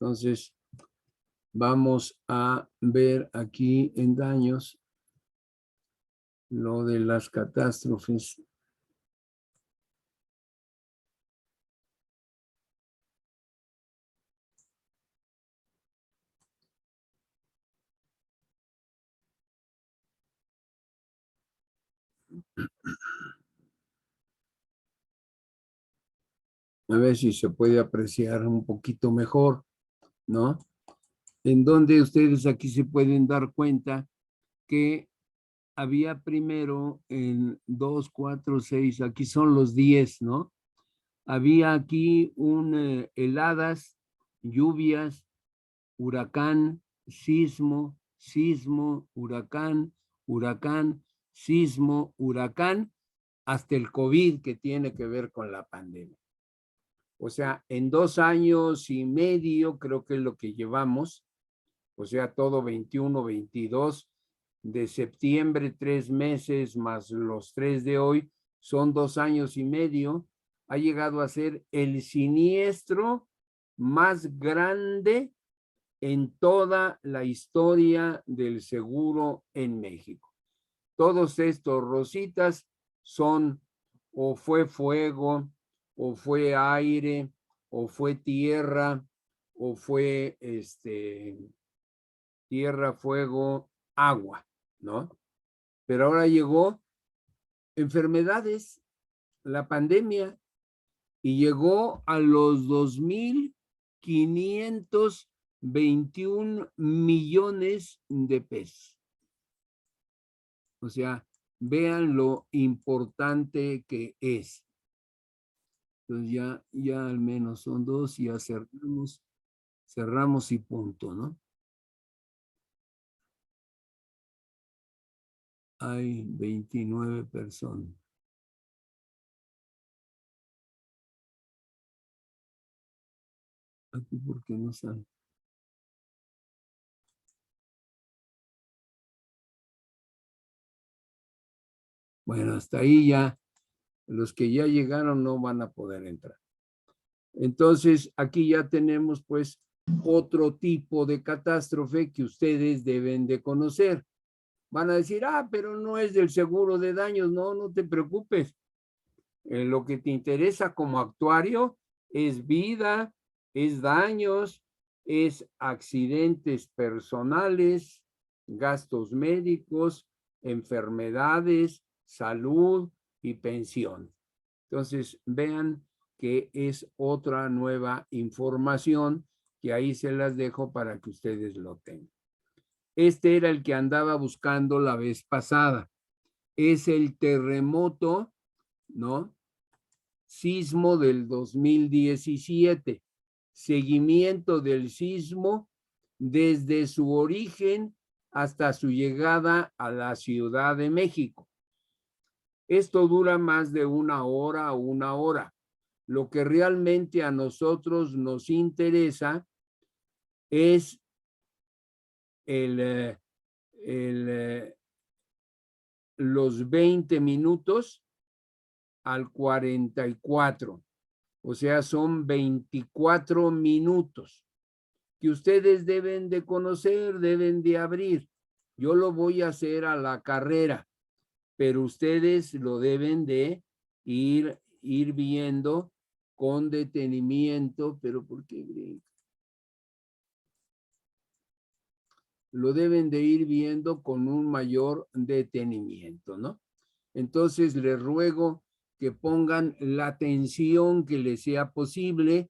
Entonces, vamos a ver aquí en daños lo de las catástrofes. A ver si se puede apreciar un poquito mejor, ¿no? En donde ustedes aquí se pueden dar cuenta que había primero en 2, 4, 6, aquí son los 10, ¿no? Había aquí heladas, lluvias, huracán, sismo, sismo, huracán, huracán, sismo, huracán, hasta el COVID que tiene que ver con la pandemia. O sea, en 2 años y medio creo que es lo que llevamos, o sea, todo 21, 22, de septiembre 3 meses más los 3 de hoy, son 2 años y medio, ha llegado a ser el siniestro más grande en toda la historia del seguro en México. Todos estos rositas son o fue fuego, o fue aire, o fue tierra, o fue tierra, fuego, agua, ¿no? Pero ahora llegó enfermedades, la pandemia, y llegó a los 2,521 millones de pesos. O sea, vean lo importante que es. Entonces ya al menos son 2 y ya cerramos y punto, ¿no? Hay 29 personas. Aquí, ¿por qué no sale? Bueno, hasta ahí ya, los que ya llegaron no van a poder entrar. Entonces, aquí ya tenemos pues otro tipo de catástrofe que ustedes deben de conocer. Van a decir, pero no es del seguro de daños. No, no te preocupes. Lo que te interesa como actuario es vida, es daños, es accidentes personales, gastos médicos, enfermedades, salud y pensión. Entonces, vean que es otra nueva información que ahí se las dejo para que ustedes lo tengan. Este era el que andaba buscando la vez pasada. Es el terremoto, ¿no? Sismo del 2017. Seguimiento del sismo desde su origen hasta su llegada a la Ciudad de México. Esto dura más de 1 hora o 1 hora. Lo que realmente a nosotros nos interesa es los 20 minutos al 44. O sea, son 24 minutos que ustedes deben de conocer, deben de abrir. Yo lo voy a hacer a la carrera, pero ustedes lo deben de ir viendo con detenimiento, pero ¿por qué brinca? Lo deben de ir viendo con un mayor detenimiento, ¿no? Entonces les ruego que pongan la atención que les sea posible,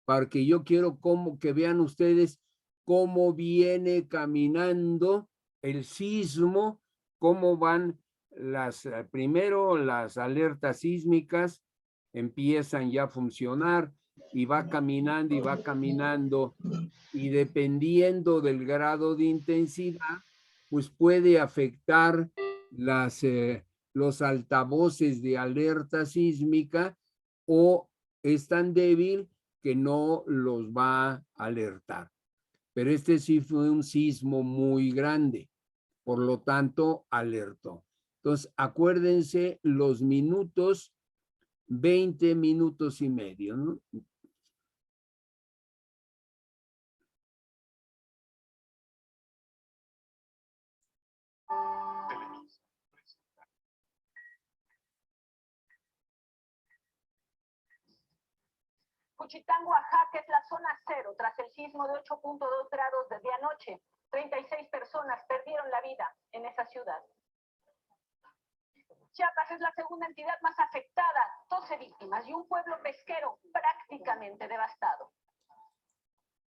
porque yo quiero que vean ustedes cómo viene caminando el sismo, cómo van primero las alertas sísmicas empiezan ya a funcionar y va caminando y dependiendo del grado de intensidad, pues puede afectar los altavoces de alerta sísmica o es tan débil que no los va a alertar. Pero este sí fue un sismo muy grande, por lo tanto alertó. Entonces, acuérdense los minutos, 20 minutos y medio, ¿no? Juchitán, Oaxaca es la zona cero tras el sismo de 8.2 grados desde anoche. 36 personas perdieron la vida en esa ciudad. Chiapas es la segunda entidad más afectada, 12 víctimas y un pueblo pesquero prácticamente devastado.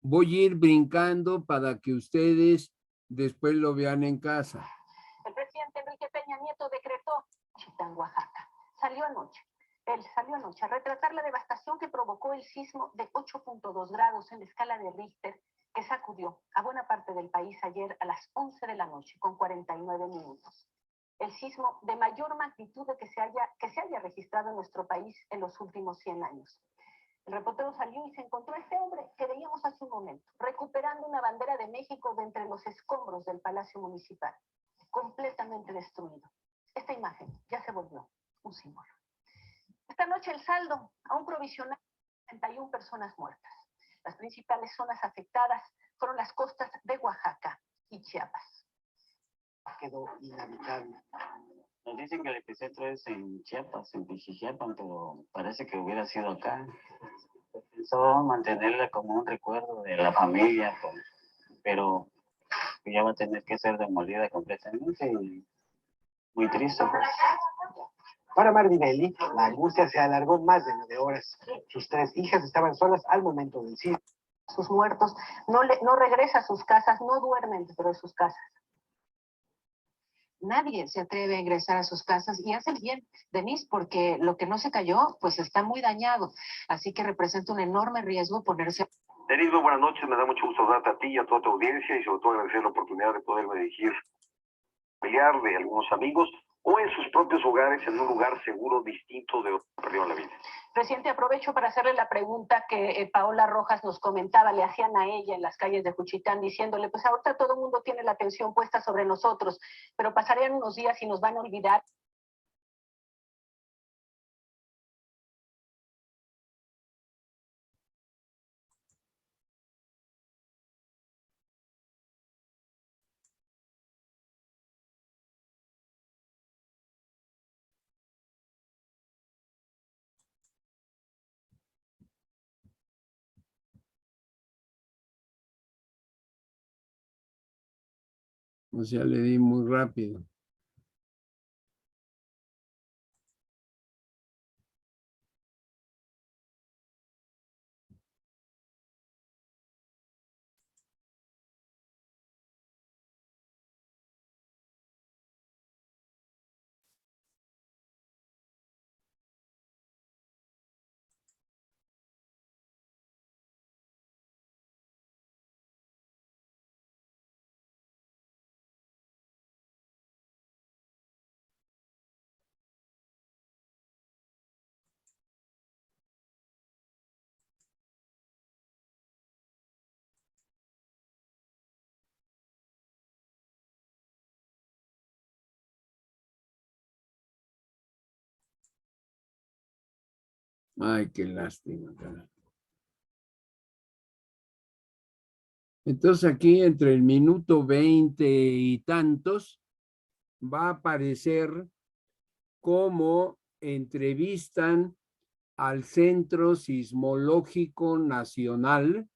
Voy a ir brincando para que ustedes después lo vean en casa. El presidente Enrique Peña Nieto decretó Juchitán, Oaxaca. Él salió anoche a retratar la devastación que provocó el sismo de 8.2 grados en la escala de Richter que sacudió a buena parte del país ayer a las 11 de la noche con 49 minutos. El sismo de mayor magnitud que se haya registrado en nuestro país en los últimos 100 años. El reportero salió y se encontró a este hombre que veíamos hace un momento, recuperando una bandera de México de entre los escombros del Palacio Municipal, completamente destruido. Esta imagen ya se volvió un símbolo. Esta noche el saldo aún provisional de 61 personas muertas. Las principales zonas afectadas fueron las costas de Oaxaca y Chiapas. Quedó inhabitable. Nos dicen que el epicentro es en Chiapas, en Pichijiapan, pero parece que hubiera sido acá. Pensó mantenerla como un recuerdo de la familia, pero ya va a tener que ser demolida completamente y muy triste, pues. Para Martinelli, la angustia se alargó más de 9 horas. Sus 3 hijas estaban solas al momento del sismo. Sus muertos no regresa a sus casas, no duermen dentro de sus casas. Nadie se atreve a ingresar a sus casas y hace bien, Denise, porque lo que no se cayó, pues está muy dañado. Así que representa un enorme riesgo ponerse... Denise, muy buenas noches. Me da mucho gusto saludarte a ti y a toda tu audiencia y sobre todo agradecer la oportunidad de poderme dirigir familiar de algunos amigos o en sus propios hogares, en un lugar seguro, distinto de donde perdieron la vida. Presidente, aprovecho para hacerle la pregunta que Paola Rojas nos comentaba, le hacían a ella en las calles de Juchitán, diciéndole, pues ahorita todo el mundo tiene la atención puesta sobre nosotros, pero pasarían unos días y nos van a olvidar. O sea, le di muy rápido. Ay, qué lástima, caray. Entonces aquí entre el minuto 20 y tantos va a aparecer cómo entrevistan al Centro Sismológico Nacional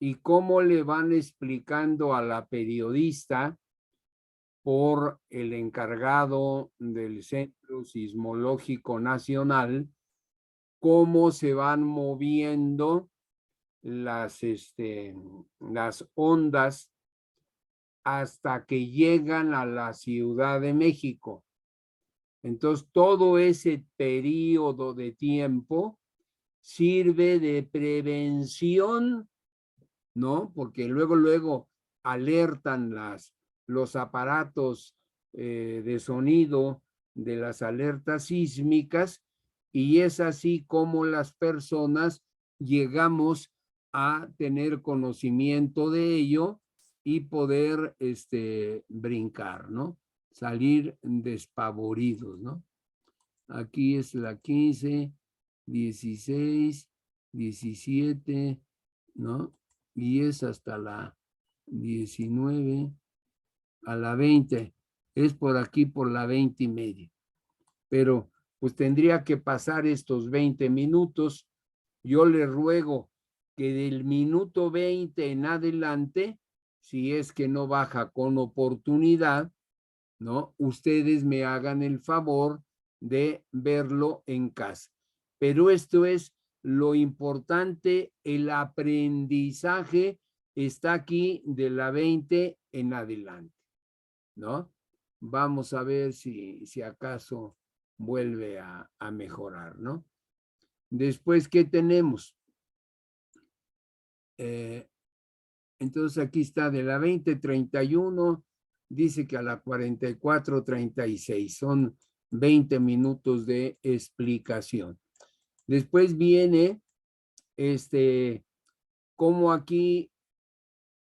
y cómo le van explicando a la periodista por el encargado del Centro Sismológico Nacional cómo se van moviendo las ondas hasta que llegan a la Ciudad de México. Entonces, todo ese periodo de tiempo sirve de prevención, ¿no? Porque luego alertan los aparatos de sonido de las alertas sísmicas y es así como las personas llegamos a tener conocimiento de ello y poder brincar, ¿no? Salir despavoridos, ¿no? Aquí es la 15, 16, 17, ¿no? Y es hasta la 19, a la 20. Es por aquí, por la 20:30. Pero pues tendría que pasar estos 20 minutos Yo le ruego que del minuto 20 en adelante, si es que no baja con oportunidad, ¿no? Ustedes me hagan el favor de verlo en casa. Pero esto es lo importante, el aprendizaje está aquí de la 20 en adelante, ¿no? Vamos a ver si acaso vuelve a mejorar, ¿no? Después, ¿qué tenemos? Entonces aquí está de la 20:31, dice que a la 44:36, son 20 minutos de explicación. Después viene como aquí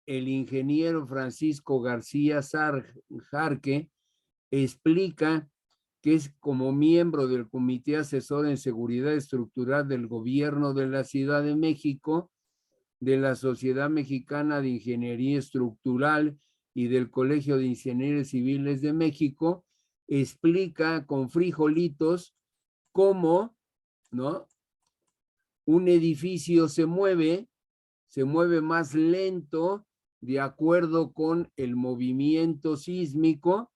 el ingeniero Francisco García Jarque explica que es como miembro del Comité Asesor en Seguridad Estructural del Gobierno de la Ciudad de México, de la Sociedad Mexicana de Ingeniería Estructural y del Colegio de Ingenieros Civiles de México, explica con frijolitos cómo, ¿no? Un edificio se mueve más lento de acuerdo con el movimiento sísmico.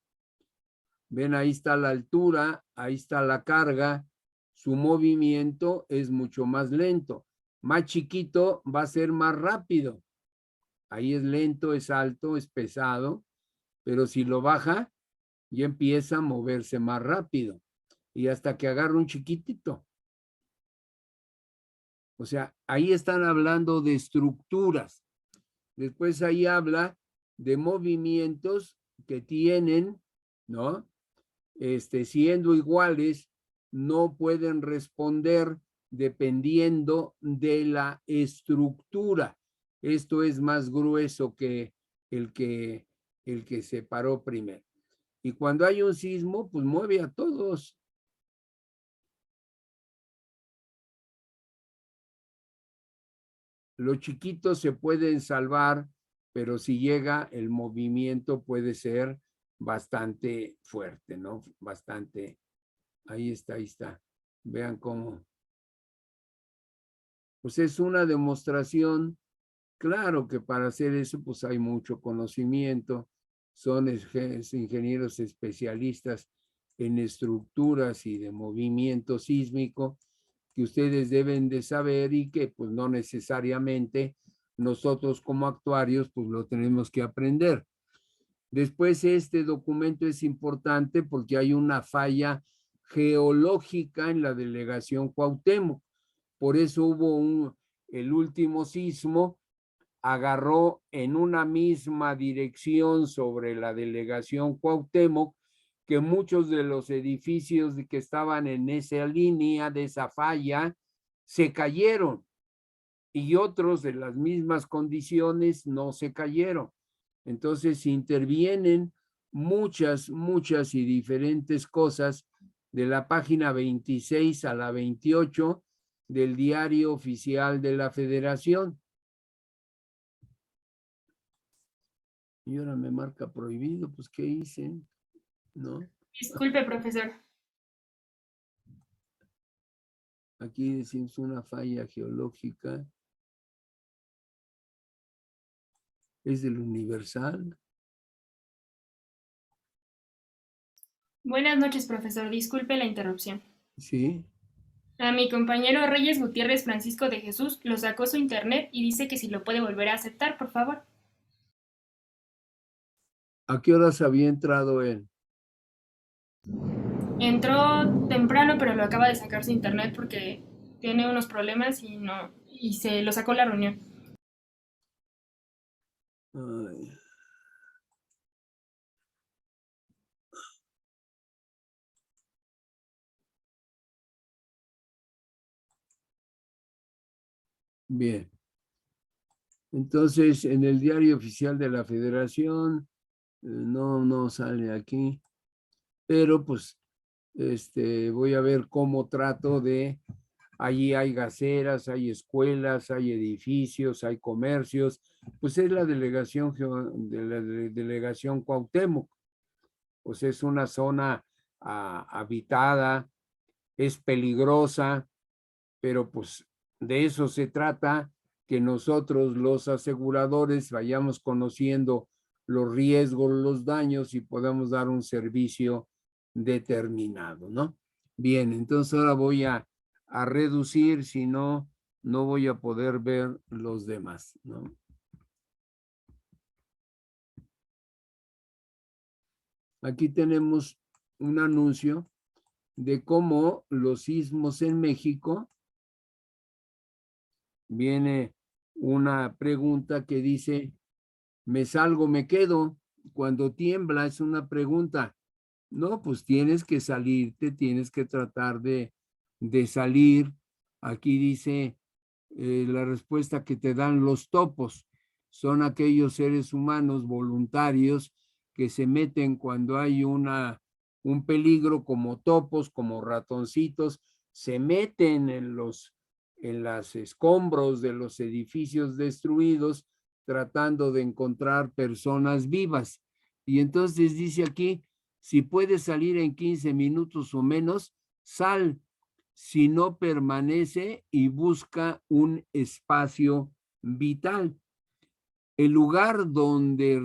Ven, ahí está la altura, ahí está la carga, su movimiento es mucho más lento. Más chiquito va a ser más rápido. Ahí es lento, es alto, es pesado, pero si lo baja, ya empieza a moverse más rápido. Y hasta que agarra un chiquitito. O sea, ahí están hablando de estructuras. Después ahí habla de movimientos que tienen, ¿no? Siendo iguales, no pueden responder dependiendo de la estructura. Esto es más grueso que el que se paró primero. Y cuando hay un sismo, pues mueve a todos. Los chiquitos se pueden salvar, pero si llega el movimiento puede ser bastante fuerte, ¿no? Bastante. Ahí está, ahí está. Vean cómo. Pues es una demostración. Claro que para hacer eso, pues hay mucho conocimiento. Son ingenieros especialistas en estructuras y de movimiento sísmico que ustedes deben de saber y que pues no necesariamente nosotros como actuarios pues lo tenemos que aprender. Después este documento es importante porque hay una falla geológica en la delegación Cuauhtémoc. Por eso hubo el último sismo, agarró en una misma dirección sobre la delegación Cuauhtémoc, que muchos de los edificios que estaban en esa línea de esa falla se cayeron y otros de las mismas condiciones no se cayeron. Entonces intervienen muchas y diferentes cosas de la página 26 a la 28 del Diario Oficial de la Federación. Y ahora me marca prohibido, pues ¿qué hice? ¿No? Disculpe, profesor. Aquí decimos una falla geológica. ¿Es del Universal? Buenas noches, profesor. Disculpe la interrupción. Sí. A mi compañero Reyes Gutiérrez Francisco de Jesús lo sacó su internet y dice que si lo puede volver a aceptar, por favor. ¿A qué horas había entrado él? Entró temprano, pero lo acaba de sacar su internet porque tiene unos problemas y se lo sacó la reunión. Ay. Bien. Entonces, en el Diario Oficial de la Federación, no sale aquí, pero pues voy a ver cómo trato de, allí hay gaceras, hay escuelas, hay edificios, hay comercios, pues es la delegación delegación Cuauhtémoc, pues es una zona habitada, es peligrosa, pero pues de eso se trata, que nosotros los aseguradores vayamos conociendo los riesgos, los daños y podamos dar un servicio determinado, ¿no? Bien, entonces ahora voy a reducir, si no, no voy a poder ver los demás, ¿no? Aquí tenemos un anuncio de cómo los sismos en México. Viene una pregunta que dice, ¿me salgo, me quedo? Cuando tiembla es una pregunta. No, pues tienes que salirte, tienes que tratar de salir. Aquí dice la respuesta que te dan los topos. Son aquellos seres humanos voluntarios que se meten cuando hay un peligro, como topos, como ratoncitos, se meten en los escombros de los edificios destruidos tratando de encontrar personas vivas. Y entonces dice aquí, si puedes salir en 15 minutos o menos, sal. Si no, permanece y busca un espacio vital. El lugar donde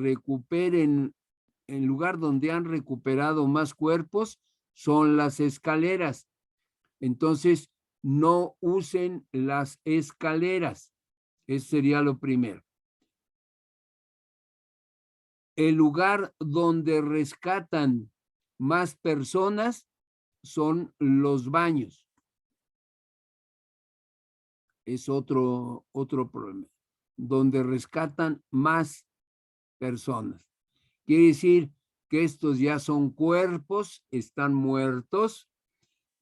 han recuperado más cuerpos son las escaleras. Entonces, no usen las escaleras. Eso sería lo primero. El lugar donde rescatan más personas son los baños. Es otro problema. Donde rescatan más personas. Quiere decir que estos ya son cuerpos, están muertos.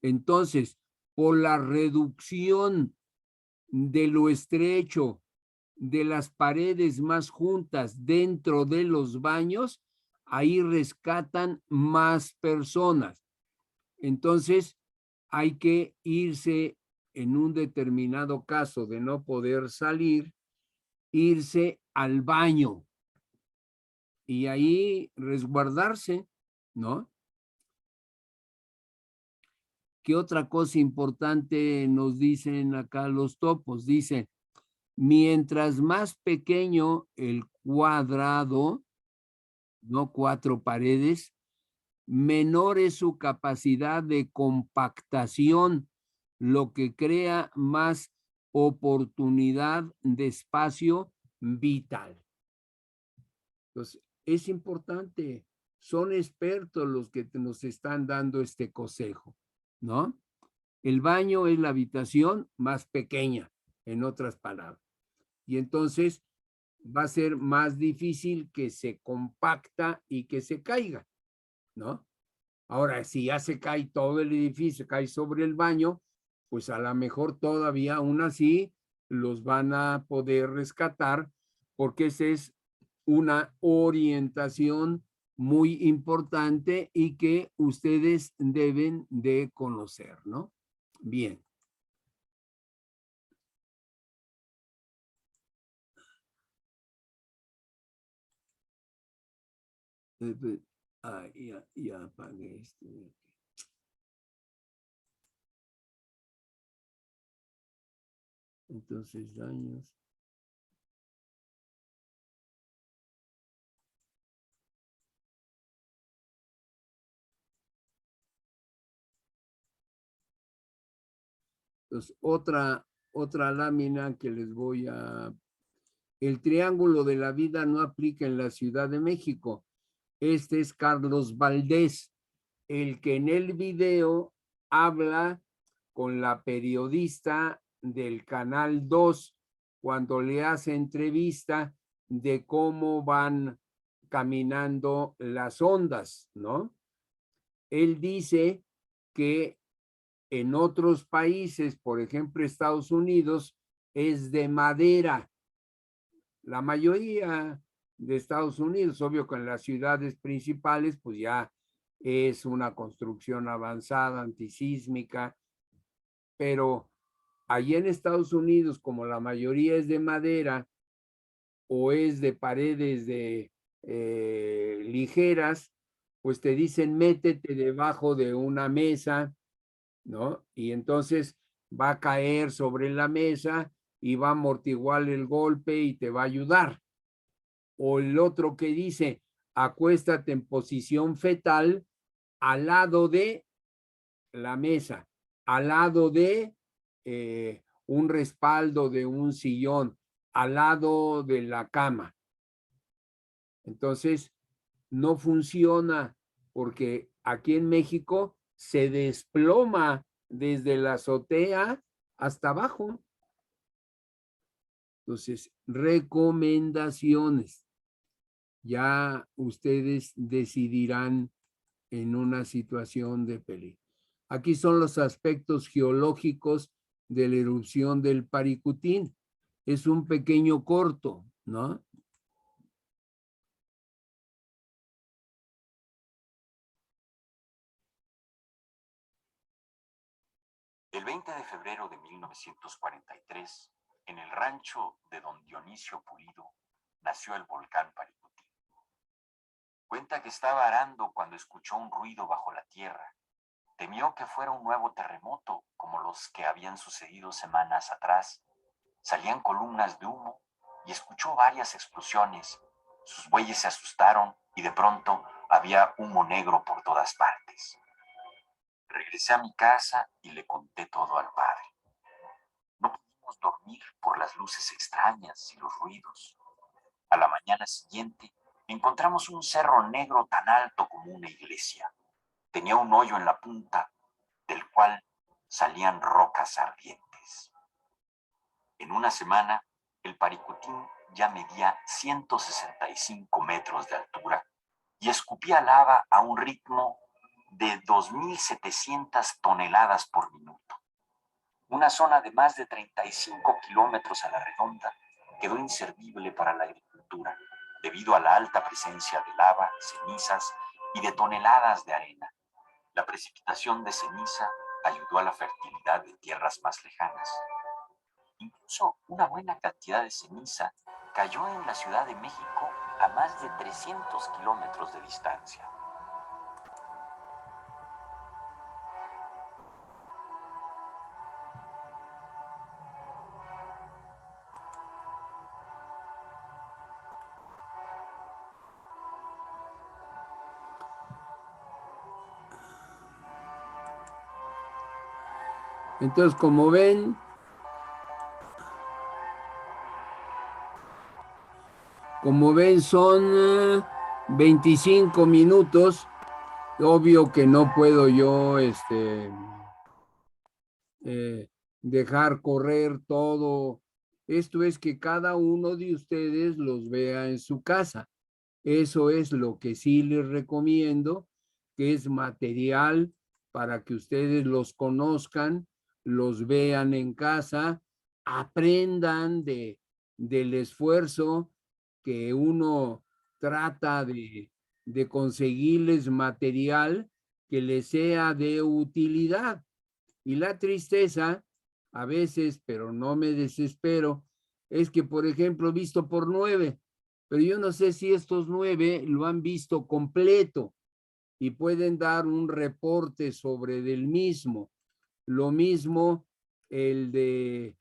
Entonces, por la reducción de lo estrecho de las paredes más juntas dentro de los baños, ahí rescatan más personas. Entonces, hay que irse en un determinado caso de no poder salir, irse al baño y ahí resguardarse, ¿no? ¿Qué otra cosa importante nos dicen acá los topos? Dicen, mientras más pequeño el cuadrado, no 4 paredes, menor es su capacidad de compactación, lo que crea más oportunidad de espacio vital. Entonces, es importante, son expertos los que nos están dando este consejo, ¿no? El baño es la habitación más pequeña, en otras palabras. Y entonces va a ser más difícil que se compacta y que se caiga, ¿no? Ahora, si ya se cae todo el edificio, cae sobre el baño, pues a lo mejor todavía aún así los van a poder rescatar, porque esa es una orientación muy importante y que ustedes deben de conocer, ¿no? Bien. Ya apagué esto. Entonces, daños. Entonces, otra lámina que les voy a... El triángulo de la vida no aplica en la Ciudad de México. Este es Carlos Valdés, el que en el video habla con la periodista del Canal 2 cuando le hace entrevista de cómo van caminando las ondas, ¿no? Él dice que en otros países, por ejemplo, Estados Unidos, es de madera. La mayoría de Estados Unidos, obvio que en las ciudades principales, pues ya es una construcción avanzada, antisísmica, pero allí en Estados Unidos, como la mayoría es de madera o es de paredes ligeras, pues te dicen métete debajo de una mesa, ¿no? Y entonces va a caer sobre la mesa y va a amortiguar el golpe y te va a ayudar. O el otro que dice, acuéstate en posición fetal al lado de la mesa, al lado de un respaldo de un sillón, al lado de la cama. Entonces, no funciona porque aquí en México se desploma desde la azotea hasta abajo. Entonces, recomendaciones. Ya ustedes decidirán en una situación de peligro. Aquí son los aspectos geológicos de la erupción del Paricutín. Es un pequeño corto, ¿no? El 20 de febrero de 1943, en el rancho de don Dionisio Pulido, nació el volcán Paricutín. Cuenta que estaba arando cuando escuchó un ruido bajo la tierra. Temió que fuera un nuevo terremoto, como los que habían sucedido semanas atrás. Salían columnas de humo y escuchó varias explosiones. Sus bueyes se asustaron y de pronto había humo negro por todas partes. Regresé a mi casa y le conté todo al padre. No pudimos dormir por las luces extrañas y los ruidos. A la mañana siguiente encontramos un cerro negro tan alto como una iglesia. Tenía un hoyo en la punta del cual salían rocas ardientes. En una semana, el Paricutín ya medía 165 metros de altura y escupía lava a un ritmo de 2.700 toneladas por minuto. Una zona de más de 35 kilómetros a la redonda quedó inservible para la agricultura debido a la alta presencia de lava, cenizas y de toneladas de arena. La precipitación de ceniza ayudó a la fertilidad de tierras más lejanas. Incluso una buena cantidad de ceniza cayó en la Ciudad de México a más de 300 kilómetros de distancia. Entonces, como ven, son 25 minutos. Obvio que no puedo yo dejar correr todo. Esto es que cada uno de ustedes los vea en su casa. Eso es lo que sí les recomiendo, que es material para que ustedes los conozcan, los vean en casa, aprendan del esfuerzo que uno trata de conseguirles material que les sea de utilidad. Y la tristeza, a veces, pero no me desespero, es que, por ejemplo, visto por 9, pero yo no sé si estos 9 lo han visto completo y pueden dar un reporte sobre del mismo. Lo mismo el de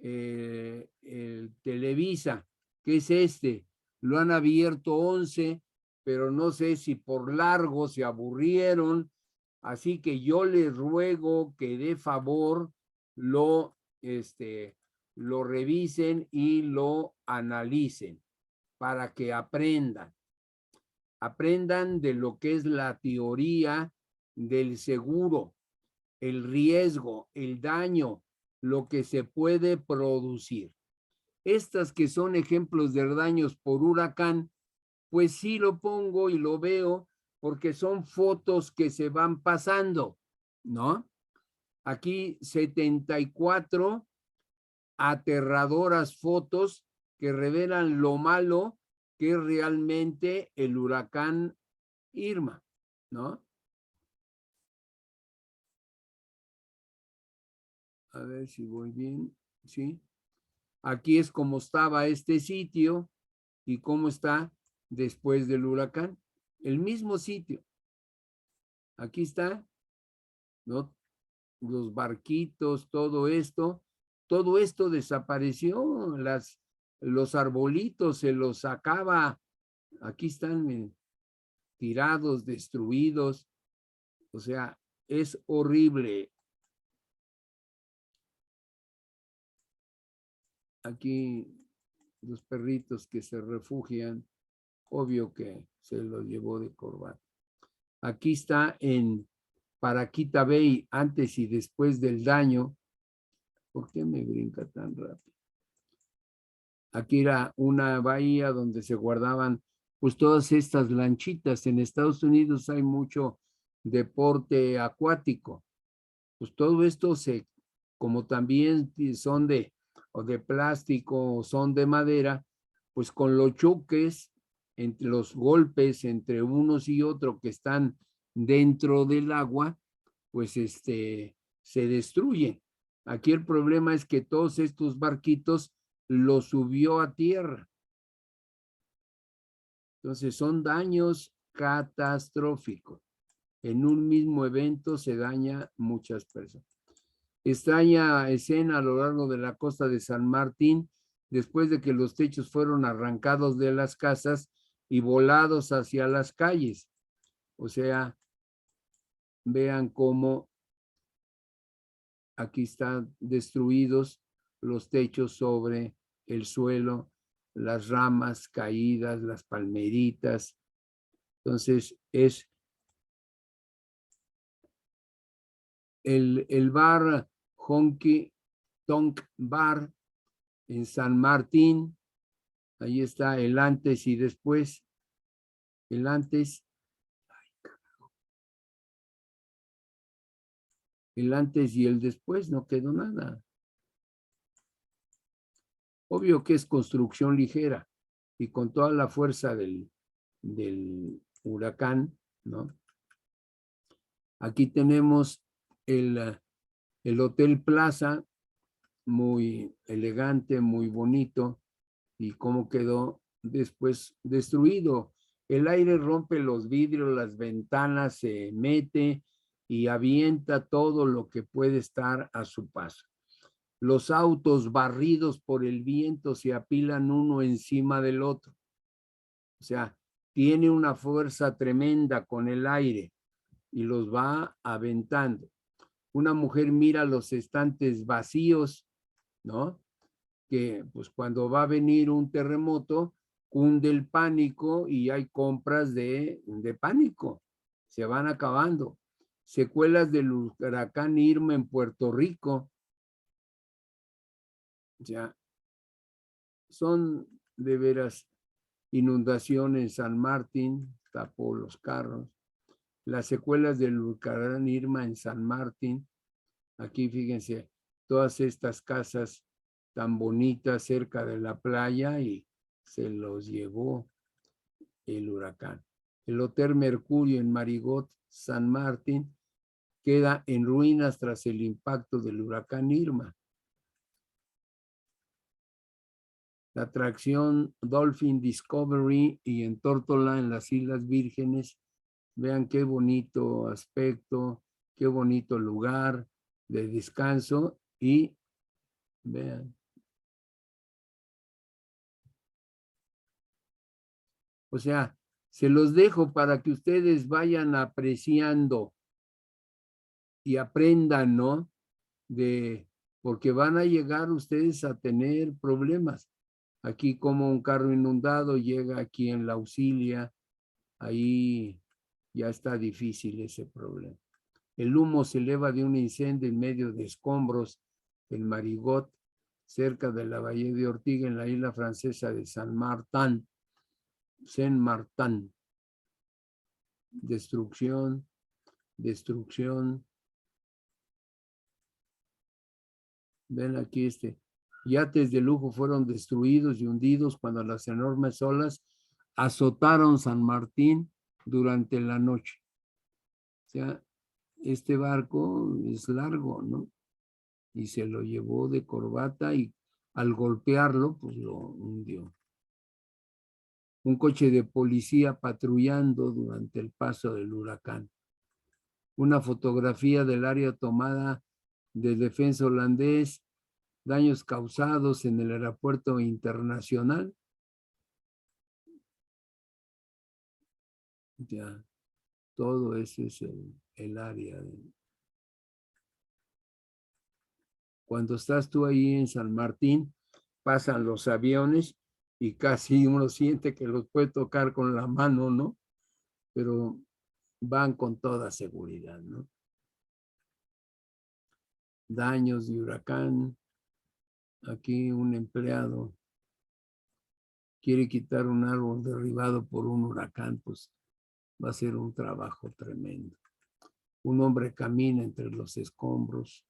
el Televisa, que es este. Lo han abierto 11, pero no sé si por largo se aburrieron. Así que yo les ruego que de favor lo revisen y lo analicen para que aprendan. Aprendan de lo que es la teoría del seguro, el riesgo, el daño, lo que se puede producir. Estas que son ejemplos de daños por huracán, pues sí lo pongo y lo veo porque son fotos que se van pasando, ¿no? Aquí 74 aterradoras fotos que revelan lo malo que es realmente el huracán Irma, ¿no? A ver si voy bien, ¿sí? Aquí es como estaba este sitio y cómo está después del huracán. El mismo sitio. Aquí está, ¿no? los barquitos, todo esto desapareció, los arbolitos se los sacaba, aquí están tirados, destruidos, o sea, es horrible. Aquí los perritos que se refugian, obvio que se los llevó de corbata. Aquí está en Paraquita Bay, antes y después del daño. ¿Por qué me brinca tan rápido? Aquí era una bahía donde se guardaban pues todas estas lanchitas. En Estados Unidos hay mucho deporte acuático. Pues todo esto como también son de plástico o son de madera, pues con los choques, entre los golpes entre unos y otros que están dentro del agua, pues se destruyen. Aquí el problema es que todos estos barquitos los subió a tierra. Entonces son daños catastróficos. En un mismo evento se daña muchas personas. Extraña escena a lo largo de la costa de San Martín, después de que los techos fueron arrancados de las casas y volados hacia las calles. O sea, vean cómo aquí están destruidos los techos sobre el suelo, las ramas caídas, las palmeritas. Entonces es el bar Honky Tonk Bar en San Martín. Ahí está el antes y después. El antes. El antes y el después, no quedó nada. Obvio que es construcción ligera y con toda la fuerza del huracán, ¿no? Aquí tenemos el Hotel Plaza, muy elegante, muy bonito, y cómo quedó después destruido. El aire rompe los vidrios, las ventanas, se mete y avienta todo lo que puede estar a su paso. Los autos barridos por el viento se apilan uno encima del otro. O sea, tiene una fuerza tremenda con el aire y los va aventando. Una mujer mira los estantes vacíos, ¿no? Que pues cuando va a venir un terremoto, cunde el pánico y hay compras de pánico. Se van acabando. Secuelas del huracán Irma en Puerto Rico. Ya son de veras inundaciones en San Martín, tapó los carros. Las secuelas del huracán Irma en San Martín. Aquí fíjense, todas estas casas tan bonitas cerca de la playa y se los llevó el huracán. El Hotel Mercurio en Marigot, San Martín, queda en ruinas tras el impacto del huracán Irma. La atracción Dolphin Discovery y en Tórtola, en las Islas Vírgenes. Vean qué bonito aspecto, qué bonito lugar de descanso y vean. O sea, se los dejo para que ustedes vayan apreciando y aprendan, ¿no? Porque van a llegar ustedes a tener problemas. Aquí como un carro inundado llega aquí en la Auxilia, ahí ya está difícil ese problema. El humo se eleva de un incendio en medio de escombros en Marigot, cerca de la Bahía de Ortiga, en la isla francesa de Saint-Martin. Saint-Martin. Destrucción, destrucción. Ven aquí yates de lujo fueron destruidos y hundidos cuando las enormes olas azotaron San Martín durante la noche. O sea, este barco es largo, ¿no? Y se lo llevó de corbata y al golpearlo, pues lo hundió. Un coche de policía patrullando durante el paso del huracán. Una fotografía del área tomada de defensa holandés, daños causados en el aeropuerto internacional. Ya, todo ese es el área. Cuando estás tú ahí en San Martín, pasan los aviones y casi uno siente que los puede tocar con la mano, ¿no? Pero van con toda seguridad, ¿no? Daños de huracán. Aquí un empleado quiere quitar un árbol derribado por un huracán, pues va a ser un trabajo tremendo. Un hombre camina entre los escombros.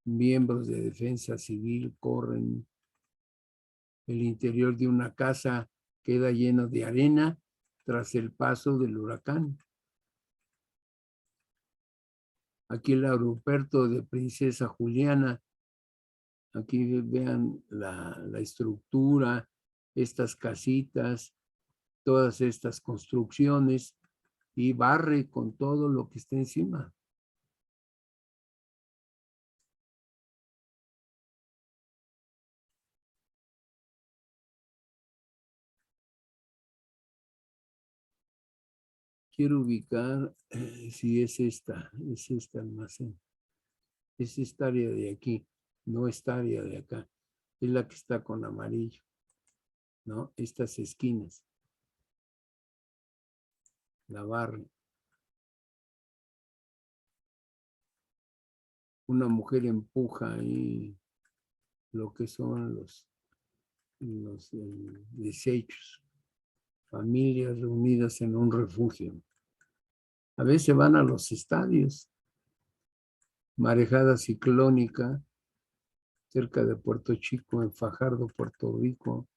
Miembros de defensa civil corren. El interior de una casa queda lleno de arena tras el paso del huracán. Aquí el aeropuerto de Princesa Juliana. Aquí vean la estructura, estas casitas, todas estas construcciones, y barre con todo lo que está encima. Quiero ubicar si es este almacén. Es esta área de aquí, no esta área de acá. Es la que está con amarillo, ¿no? Estas esquinas. La barra. Una mujer empuja ahí lo que son los desechos. Familias reunidas en un refugio. A veces van a los estadios. Marejada ciclónica cerca de Puerto Chico, en Fajardo, Puerto Rico.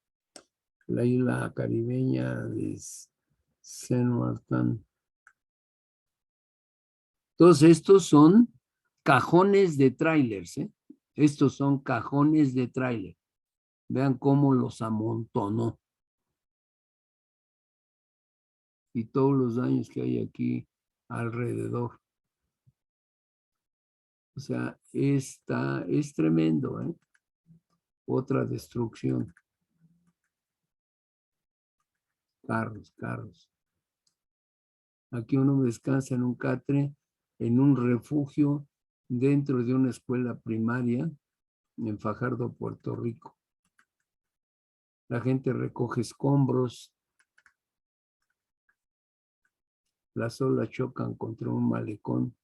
La isla caribeña de Saint Martin. Todos estos son cajones de trailers, ¿eh? Estos son cajones de tráiler. Vean cómo los amontonó. Y todos los daños que hay aquí alrededor. O sea, es tremendo, ¿eh? Otra destrucción. Carros. Aquí uno descansa en un catre, en un refugio, dentro de una escuela primaria en Fajardo, Puerto Rico. La gente recoge escombros. Las olas chocan contra un malecón.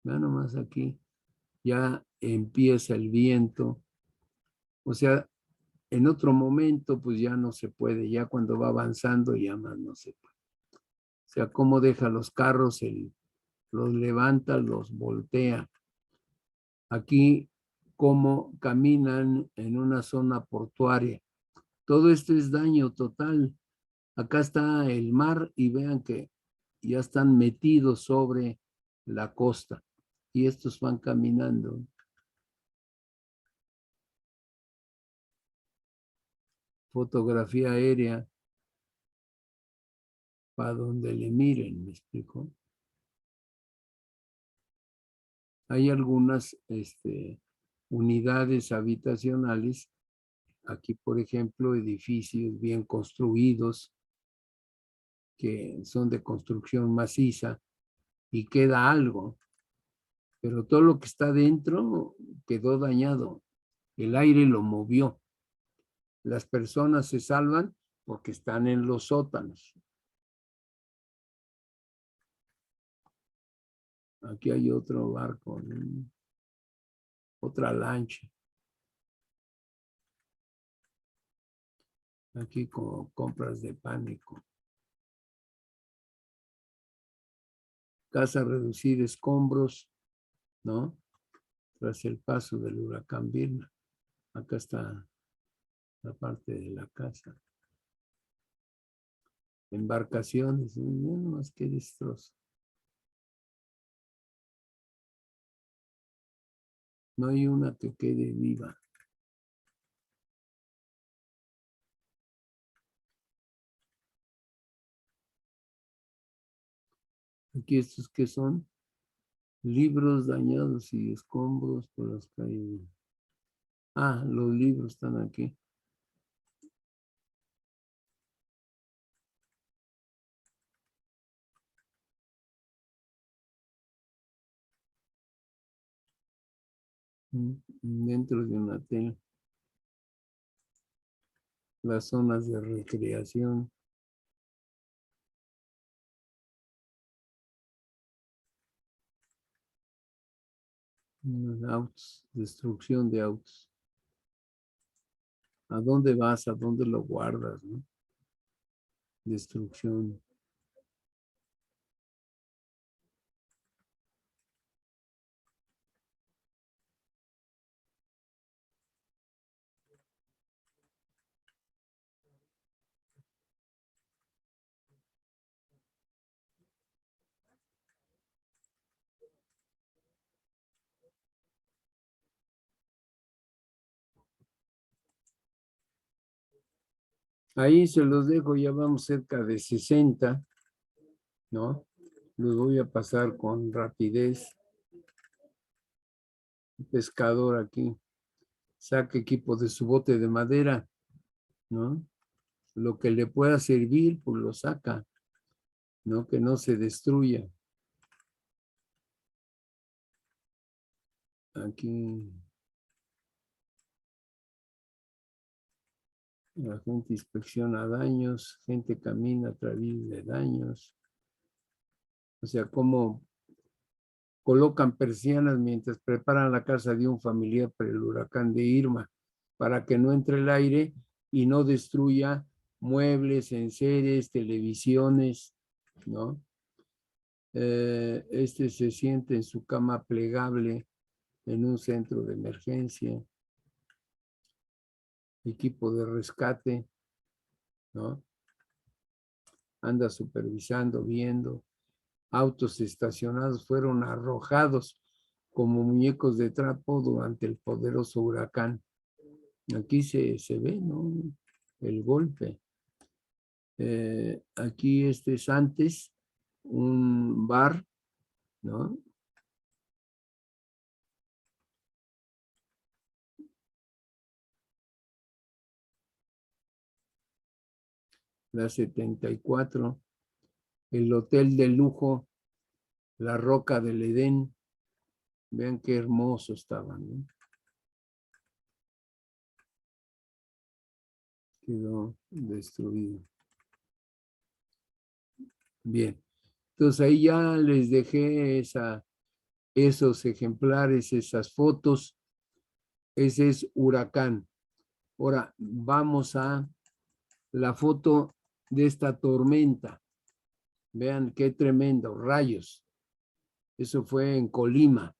Vean nomás aquí. Ya empieza el viento. O sea, en otro momento, pues ya no se puede. Ya cuando va avanzando, ya más no se puede. O sea, cómo deja los carros, los levanta, los voltea. Aquí, cómo caminan en una zona portuaria. Todo esto es daño total. Acá está el mar y vean que ya están metidos sobre la costa. Y estos van caminando. Fotografía aérea para donde le miren, ¿me explico? Hay algunas unidades habitacionales, aquí por ejemplo edificios bien construidos que son de construcción maciza y queda algo, pero todo lo que está dentro quedó dañado, el aire lo movió. Las personas se salvan porque están en los sótanos. Aquí hay otro barco, ¿no? Otra lancha. Aquí con compras de pánico. Casa reducida, escombros, ¿no? Tras el paso del huracán Vilma. Acá está la parte de la casa. Embarcaciones, no más que destrozo. No hay una que quede viva. Aquí estos que son Libros dañados y escombros por las calles. Ah, los libros están aquí. Dentro de un hotel. Las zonas de recreación. Autos, destrucción de autos. ¿A dónde vas? ¿A dónde lo guardas? ¿No? Destrucción. Ahí se los dejo, ya vamos cerca de 60, ¿no? Los voy a pasar con rapidez. Pescador aquí. Saca equipo de su bote de madera, ¿no? Lo que le pueda servir, pues lo saca, ¿no? Que no se destruya. Aquí la gente inspecciona daños, gente camina a través de daños. O sea, cómo colocan persianas mientras preparan la casa de un familiar para el huracán de Irma, para que no entre el aire y no destruya muebles, enseres, televisiones, ¿no? Este se siente en su cama plegable en un centro de emergencia, equipo de rescate, ¿no? Anda supervisando, viendo. Autos estacionados fueron arrojados como muñecos de trapo durante el poderoso huracán. Aquí se ve, ¿no? El golpe. Aquí este es antes un bar, ¿no? La 74, el hotel de lujo, la Roca del Edén. Vean qué hermoso estaba, ¿no? Quedó destruido. Bien, entonces ahí ya les dejé esos ejemplares, esas fotos. Ese es huracán. Ahora vamos a la foto de esta tormenta. Vean qué tremendo, rayos. Eso fue en Colima.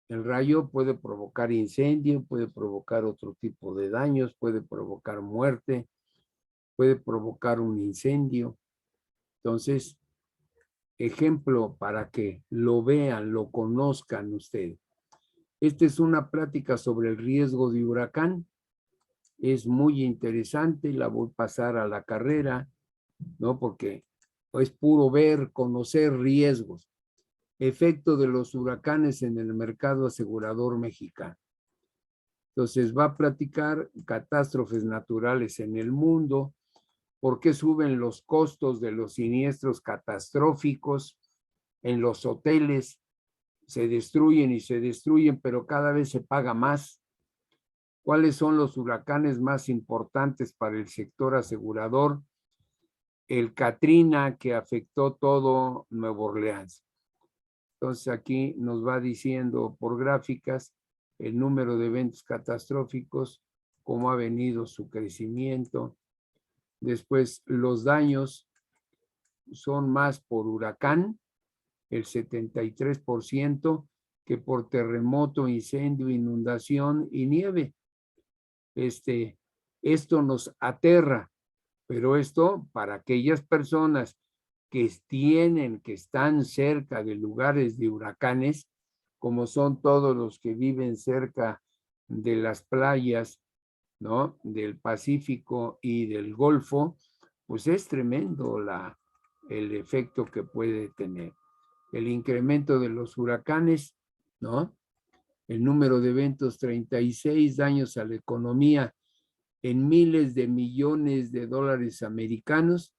El rayo puede provocar incendio, puede provocar otro tipo de daños, puede provocar muerte, puede provocar un incendio. Entonces, ejemplo para que lo vean, lo conozcan ustedes. Esta es una plática sobre el riesgo de huracán. Es muy interesante, la voy a pasar a la carrera, ¿no? Porque es puro ver, conocer riesgos. Efecto de los huracanes en el mercado asegurador mexicano. Entonces va a platicar catástrofes naturales en el mundo, por qué suben los costos de los siniestros catastróficos en los hoteles, se destruyen y se destruyen, pero cada vez se paga más. ¿Cuáles son los huracanes más importantes para el sector asegurador? El Katrina, que afectó todo Nueva Orleans. Entonces aquí nos va diciendo por gráficas el número de eventos catastróficos, cómo ha venido su crecimiento. Después los daños son más por huracán, el 73%, que por terremoto, incendio, inundación y nieve. Esto nos aterra, pero esto para aquellas personas que están cerca de lugares de huracanes, como son todos los que viven cerca de las playas, ¿no? Del Pacífico y del Golfo, pues es tremendo el efecto que puede tener. el incremento de los huracanes, ¿no? El número de eventos 36, daños a la economía en miles de millones de dólares americanos.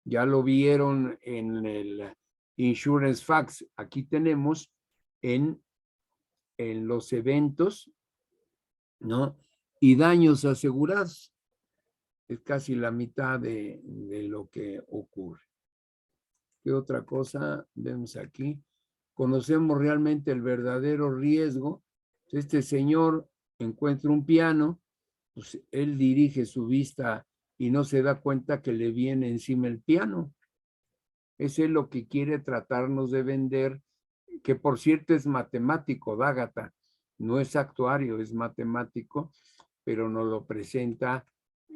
Ya lo vieron en el Insurance Facts. Aquí tenemos en los eventos, ¿no? Y daños asegurados. Es casi la mitad de lo que ocurre. ¿Qué otra cosa vemos aquí? Conocemos realmente el verdadero riesgo. Este señor encuentra un piano, pues él dirige su vista y no se da cuenta que le viene encima el piano. Ese es lo que quiere tratarnos de vender, que por cierto es matemático, D'Ágata, no es actuario, es matemático, pero nos lo presenta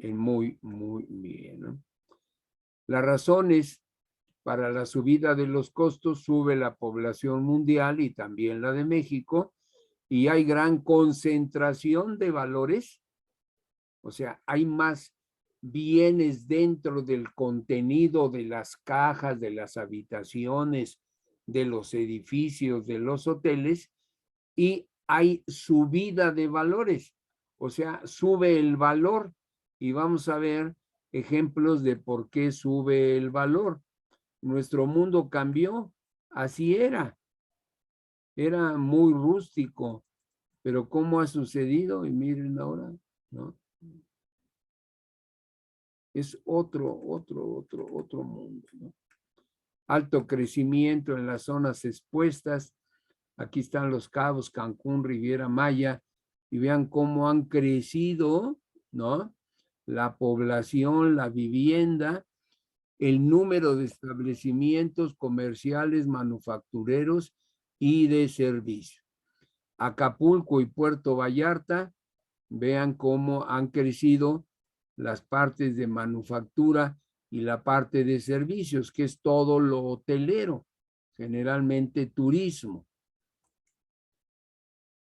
muy, muy bien, ¿no? Las razones para la subida de los costos: sube la población mundial y también la de México, y hay gran concentración de valores, o sea, hay más bienes dentro del contenido de las cajas, de las habitaciones, de los edificios, de los hoteles, y hay subida de valores, o sea, sube el valor, y vamos a ver ejemplos de por qué sube el valor. Nuestro mundo cambió, así era muy rústico, pero ¿cómo ha sucedido? Y miren ahora, ¿no? Es otro mundo, ¿no? Alto crecimiento en las zonas expuestas. Aquí están Los Cabos, Cancún, Riviera Maya, y vean cómo han crecido, ¿no? La población, la vivienda, el número de establecimientos comerciales, manufactureros y de servicio. Acapulco y Puerto Vallarta, vean cómo han crecido las partes de manufactura y la parte de servicios, que es todo lo hotelero, generalmente turismo.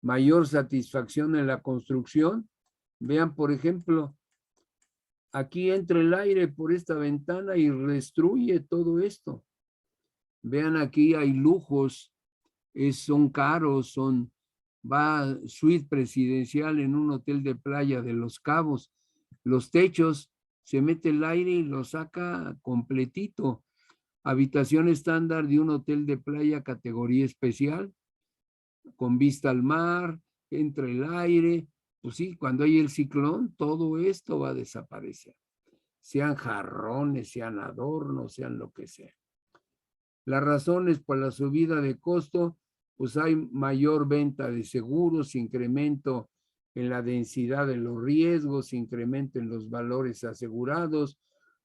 Mayor satisfacción en la construcción. Vean, por ejemplo, aquí entra el aire por esta ventana y destruye todo esto. Vean, aquí hay lujos, son caros, va suite presidencial en un hotel de playa de Los Cabos. Los techos, se mete el aire y lo saca completito. Habitación estándar de un hotel de playa categoría especial, con vista al mar, entra el aire. Pues sí, cuando hay el ciclón, todo esto va a desaparecer. Sean jarrones, sean adornos, sean lo que sea. Las razones por la subida de costo: pues hay mayor venta de seguros, incremento en la densidad de los riesgos, incremento en los valores asegurados,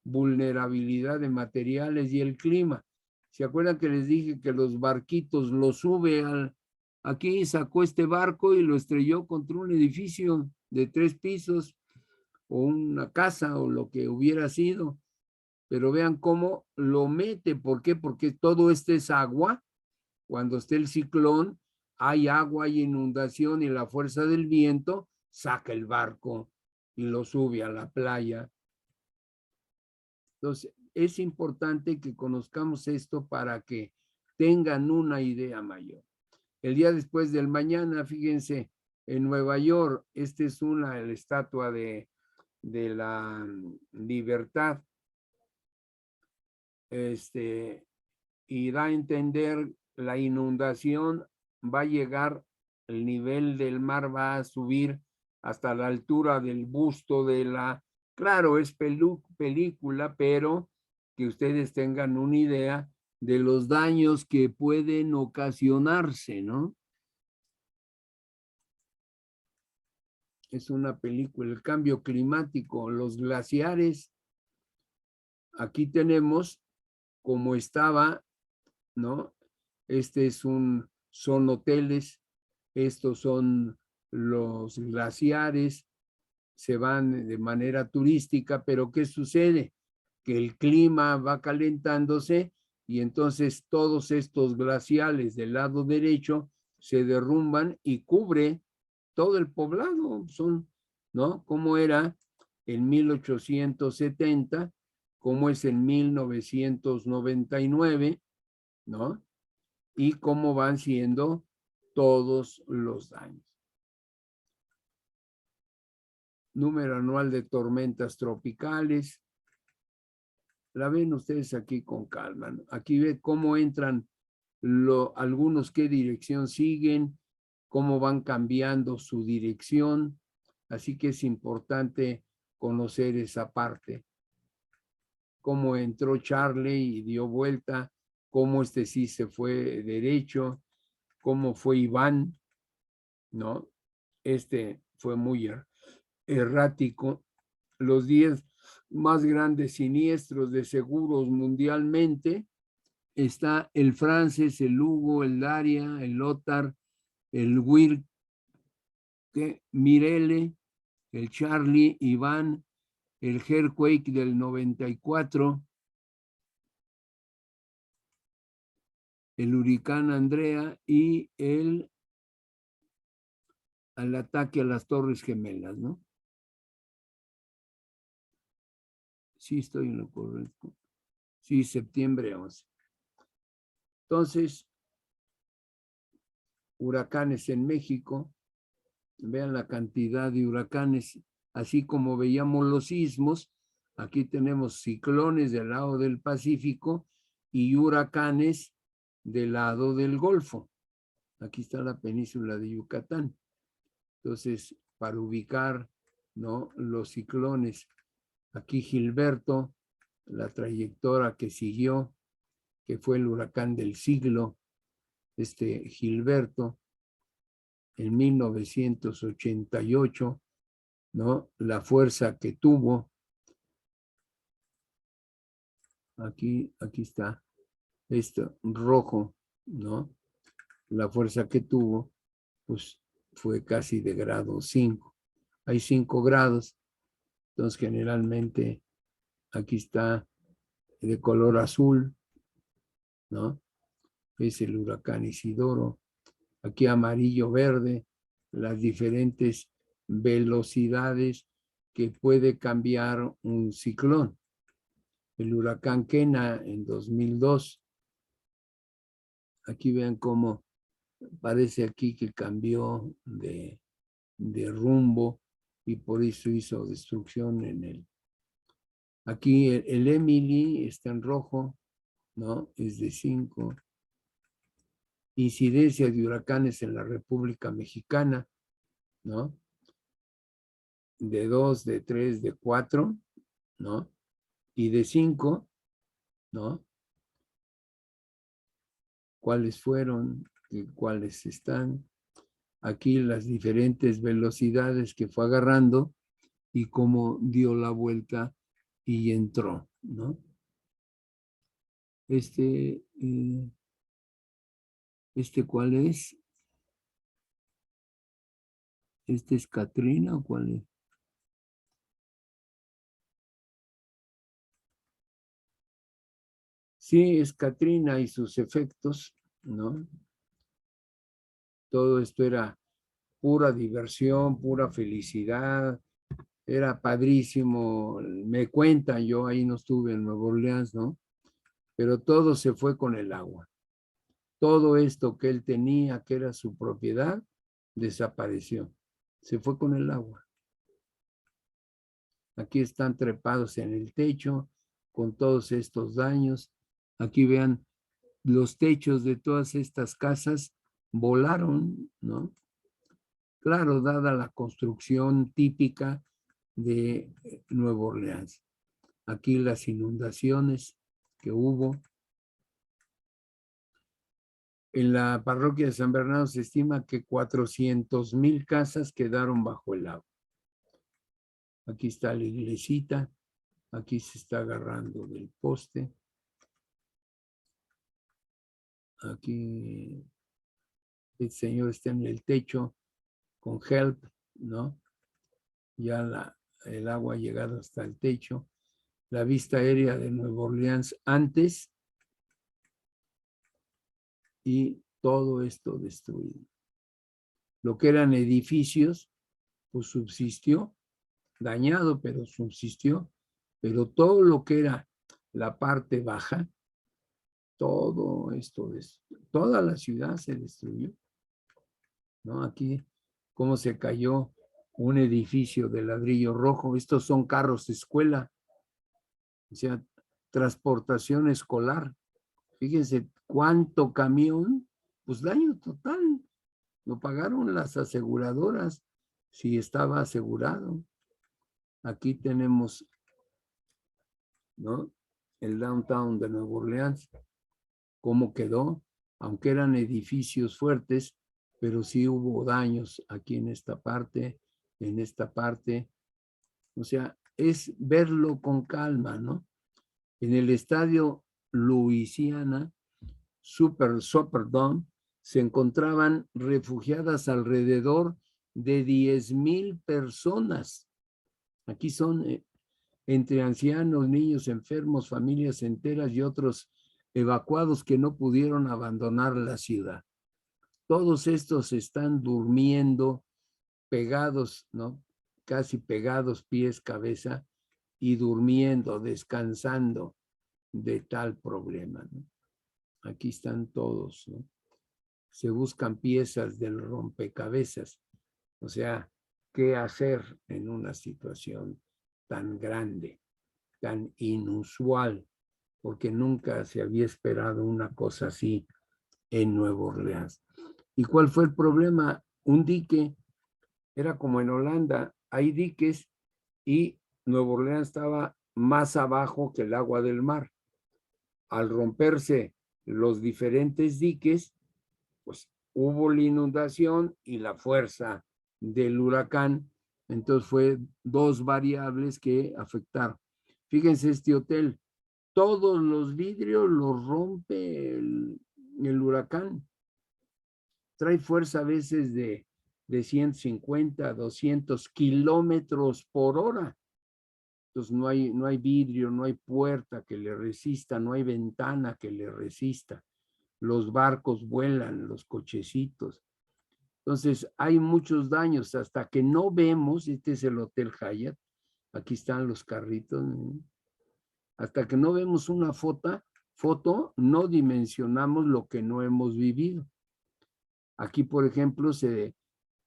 vulnerabilidad de materiales y el clima. ¿Se acuerdan que les dije que los barquitos los sube aquí sacó este barco y lo estrelló contra un edificio de 3 pisos o una casa o lo que hubiera sido? Pero vean cómo lo mete. ¿Por qué? Porque todo esto es agua. Cuando esté el ciclón, hay agua, hay inundación, y la fuerza del viento saca el barco y lo sube a la playa. Entonces, es importante que conozcamos esto para que tengan una idea mayor. El día después del mañana, fíjense, en Nueva York, esta es la estatua de la libertad. Y da a entender la inundación va a llegar, el nivel del mar va a subir hasta la altura del busto de claro, es película, pero que ustedes tengan una idea de los daños que pueden ocasionarse, ¿no? Es una película. El cambio climático, los glaciares. Aquí tenemos como estaba, ¿no? Son hoteles, estos son los glaciares, se van de manera turística, pero ¿qué sucede? Que el clima va calentándose y entonces todos estos glaciales del lado derecho se derrumban y cubre todo el poblado, ¿no? Como era en 1870, como es en 1999, ¿no? y cómo van siendo todos los daños. Número anual de tormentas tropicales. La ven ustedes aquí con calma, ¿no? Aquí ve cómo entran algunos, qué dirección siguen, cómo van cambiando su dirección. Así que es importante conocer esa parte. Cómo entró Charlie y dio vuelta, cómo sí se fue derecho, cómo fue Iván, ¿no? Fue muy errático. Los 10 más grandes siniestros de seguros mundialmente está el Frances, el Hugo, el Daria, el Lothar, el Wilk, Mirele, el Charlie, Iván, el Earthquake del 94, el huracán Andrea y al ataque a las Torres Gemelas, ¿no? Sí, estoy en lo correcto. Sí, septiembre 11. Entonces, huracanes en México. Vean la cantidad de huracanes, así como veíamos los sismos. Aquí tenemos ciclones del lado del Pacífico y huracanes del lado del Golfo. Aquí está la península de Yucatán. Entonces, para ubicar, ¿no?, los ciclones. Aquí Gilberto, la trayectoria que siguió, que fue el huracán del siglo, Gilberto, en 1988, ¿no? La fuerza que tuvo. Aquí está, esto rojo, ¿no? La fuerza que tuvo, pues fue casi de grado 5. Hay 5 grados, entonces generalmente aquí está de color azul, ¿no? Es el huracán Isidoro. Aquí amarillo, verde, las diferentes velocidades que puede cambiar un ciclón. El huracán Kena en 2002. Aquí vean cómo parece aquí que cambió de rumbo y por eso hizo destrucción en él. Aquí el Emily está en rojo, ¿no? Es de 5. Incidencia de huracanes en la República Mexicana, ¿no? De 2, de 3, de 4, ¿no? Y de 5, ¿no? ¿Cuáles fueron y cuáles están? Aquí las diferentes velocidades que fue agarrando y cómo dio la vuelta y entró, ¿no? ¿Cuál es? ¿Es Katrina o cuál es? Sí, es Katrina y sus efectos, ¿no? Todo esto era pura diversión, pura felicidad, era padrísimo. Me cuentan, yo ahí no estuve en Nueva Orleans, ¿no? Pero todo se fue con el agua. Todo esto que él tenía, que era su propiedad, desapareció. Se fue con el agua. Aquí están trepados en el techo con todos estos daños. Aquí vean los techos de todas estas casas volaron, ¿no? Claro, dada la construcción típica de Nueva Orleans. Aquí las inundaciones que hubo. En la parroquia de San Bernardo se estima que 400,000 casas quedaron bajo el agua. Aquí está la iglesita. Aquí se está agarrando del poste. Aquí el señor está en el techo con help, ¿no? Ya el agua ha llegado hasta el techo. La vista aérea de Nueva Orleans antes y todo esto destruido. Lo que eran edificios, pues subsistió, dañado, pero subsistió. Pero todo lo que era la parte baja, todo esto, toda la ciudad se destruyó, ¿no? Aquí, cómo se cayó un edificio de ladrillo rojo. Estos son carros de escuela, o sea, transportación escolar. Fíjense cuánto camión, pues daño total. Lo pagaron las aseguradoras si estaba asegurado. Aquí tenemos, ¿no?, el downtown de Nueva Orleans, cómo quedó, aunque eran edificios fuertes, pero sí hubo daños aquí en esta parte, en esta parte. O sea, es verlo con calma, ¿no? En el estadio Louisiana Superdome se encontraban refugiadas alrededor de 10,000 personas. Aquí son entre ancianos, niños enfermos, familias enteras y otros evacuados que no pudieron abandonar la ciudad. Todos estos están durmiendo pegados, ¿no? Casi pegados pies, cabeza, y durmiendo, descansando de tal problema, ¿no? Aquí están todos, ¿no? Se buscan piezas del rompecabezas. O sea, ¿qué hacer en una situación tan grande, tan inusual? Porque nunca se había esperado una cosa así en Nueva Orleans. ¿Y cuál fue el problema? Un dique, era como en Holanda, hay diques y Nueva Orleans estaba más abajo que el agua del mar. Al romperse los diferentes diques, pues hubo la inundación y la fuerza del huracán. Entonces fue dos variables que afectaron. Fíjense este hotel, todos los vidrios los rompe el huracán. Trae fuerza a veces de 150, 200 kilómetros por hora. Entonces no hay vidrio, no hay puerta que le resista, no hay ventana que le resista. Los barcos vuelan, los cochecitos. Entonces hay muchos daños hasta que no vemos. Este es el Hotel Hyatt. Aquí están los carritos. Hasta que no vemos una foto, no dimensionamos lo que no hemos vivido. Aquí, por ejemplo,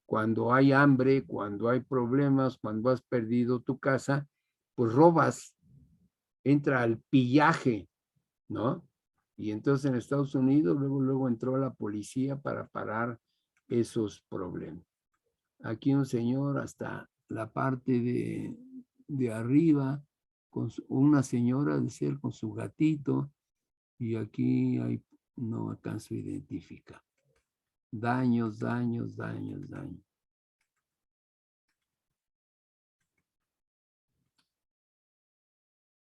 cuando hay hambre, cuando hay problemas, cuando has perdido tu casa, pues robas, entra al pillaje, ¿no? Y entonces en Estados Unidos luego entró la policía para parar esos problemas. Aquí un señor hasta la parte de arriba, con una señora de ser con su gatito, y aquí no alcanzo a identificar. Daños.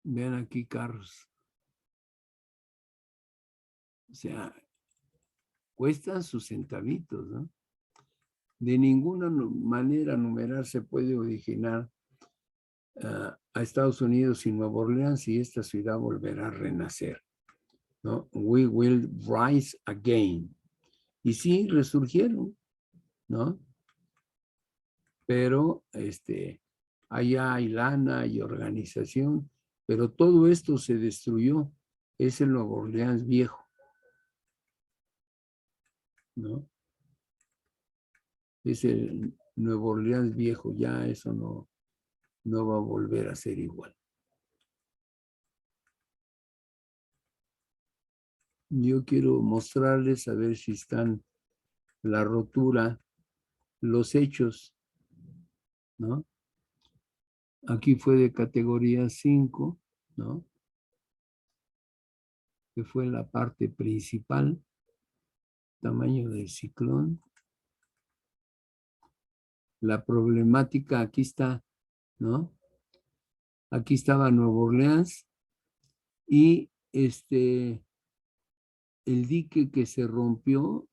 Vean aquí carros. O sea, cuestan sus centavitos, ¿no? De ninguna manera numerar se puede originar a Estados Unidos y Nueva Orleans, y esta ciudad volverá a renacer, ¿no? We will rise again. Y sí, resurgieron, ¿no? Pero allá hay lana, hay organización, pero todo esto se destruyó. Es el Nueva Orleans viejo, ¿no? Es el Nueva Orleans viejo, ya eso no va a volver a ser igual. Yo quiero mostrarles a ver si están la rotura, los hechos, ¿no? Aquí fue de categoría 5, ¿no? Que fue la parte principal, tamaño del ciclón. La problemática aquí está, ¿no? Aquí estaba Nueva Orleans y el dique que se rompió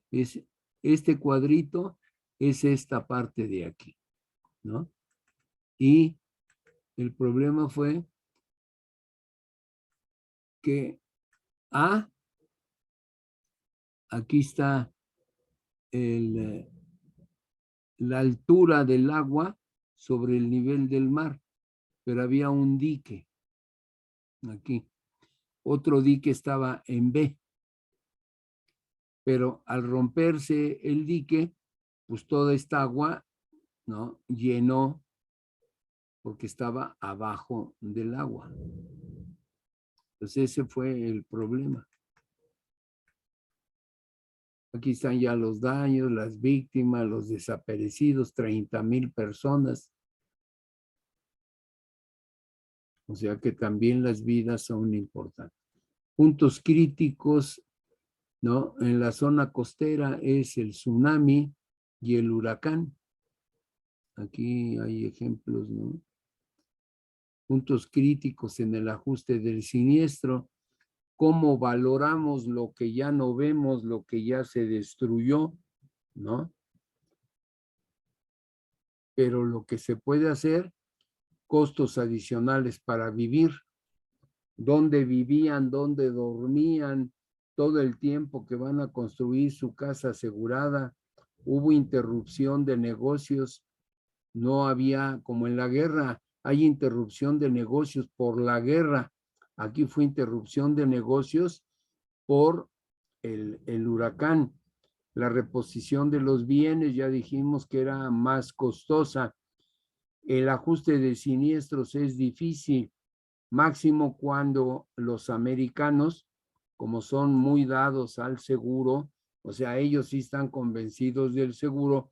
es este cuadrito, es esta parte de aquí, ¿no? Y el problema fue que aquí está la altura del agua sobre el nivel del mar, pero había un dique aquí. otro dique estaba en B. Pero al romperse el dique, pues toda esta agua, ¿no?, llenó porque estaba abajo del agua. Entonces ese fue el problema. Aquí están ya los daños, las víctimas, los desaparecidos, 30,000 personas. O sea que también las vidas son importantes. Puntos críticos, ¿no? En la zona costera es el tsunami y el huracán. Aquí hay ejemplos, ¿no? Puntos críticos en el ajuste del siniestro. ¿Cómo valoramos lo que ya no vemos, lo que ya se destruyó, ¿no? Pero lo que se puede hacer, costos adicionales para vivir, dónde vivían, dónde dormían, todo el tiempo que van a construir su casa asegurada. Hubo interrupción de negocios, no había, como en la guerra, hay interrupción de negocios por la guerra. Aquí fue interrupción de negocios por el huracán. La reposición de los bienes, ya dijimos que era más costosa. El ajuste de siniestros es difícil, máximo cuando los americanos, como son muy dados al seguro, o sea, ellos sí están convencidos del seguro,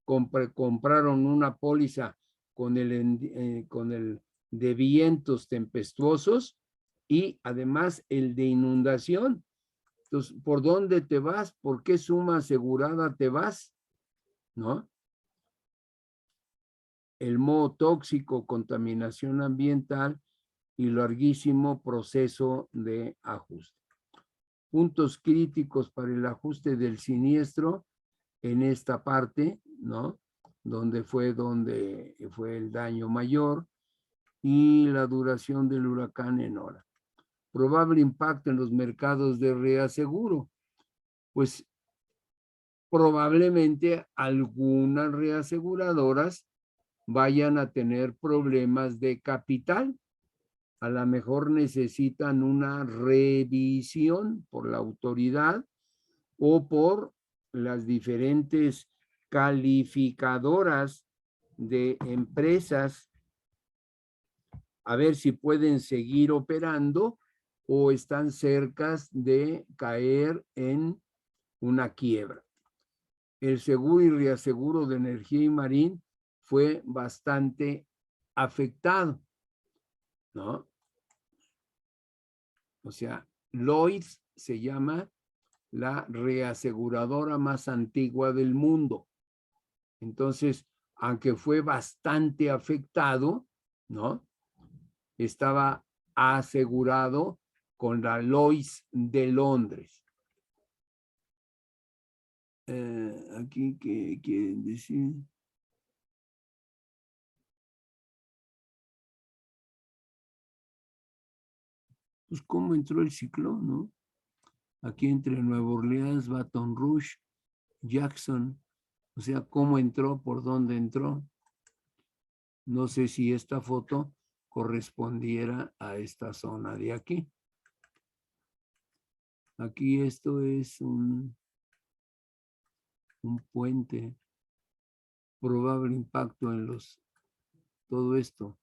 compraron una póliza con el de vientos tempestuosos y además el de inundación. Entonces, ¿por dónde te vas? ¿Por qué suma asegurada te vas? ¿No? El moho tóxico, contaminación ambiental y larguísimo proceso de ajuste. Puntos críticos para el ajuste del siniestro en esta parte, ¿no? Donde fue el daño mayor y la duración del huracán en hora. Probable impacto en los mercados de reaseguro. Pues probablemente algunas reaseguradoras vayan a tener problemas de capital. A lo mejor necesitan una revisión por la autoridad o por las diferentes calificadoras de empresas, a ver si pueden seguir operando o están cerca de caer en una quiebra. El seguro y reaseguro de energía y marín fue bastante afectado, ¿no? O sea, Lloyd's se llama la reaseguradora más antigua del mundo. Entonces, aunque fue bastante afectado, ¿no?, estaba asegurado con la Lloyd's de Londres. Aquí, ¿qué quieren decir? Pues cómo entró el ciclón, ¿no? Aquí entre Nueva Orleans, Baton Rouge, Jackson, o sea, cómo entró, por dónde entró. No sé si esta foto correspondiera a esta zona de aquí. Aquí esto es un puente, probable impacto en todo esto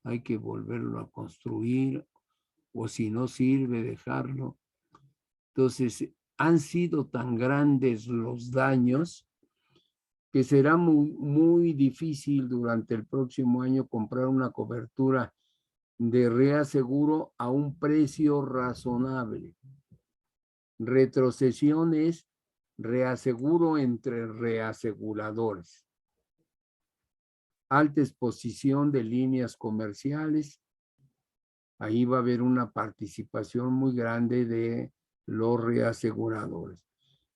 hay que volverlo a construir, o si no sirve, dejarlo. Entonces, han sido tan grandes los daños que será muy, muy difícil durante el próximo año comprar una cobertura de reaseguro a un precio razonable. Retrocesión es reaseguro entre reaseguradores. Alta exposición de líneas comerciales. Ahí va a haber una participación muy grande de los reaseguradores.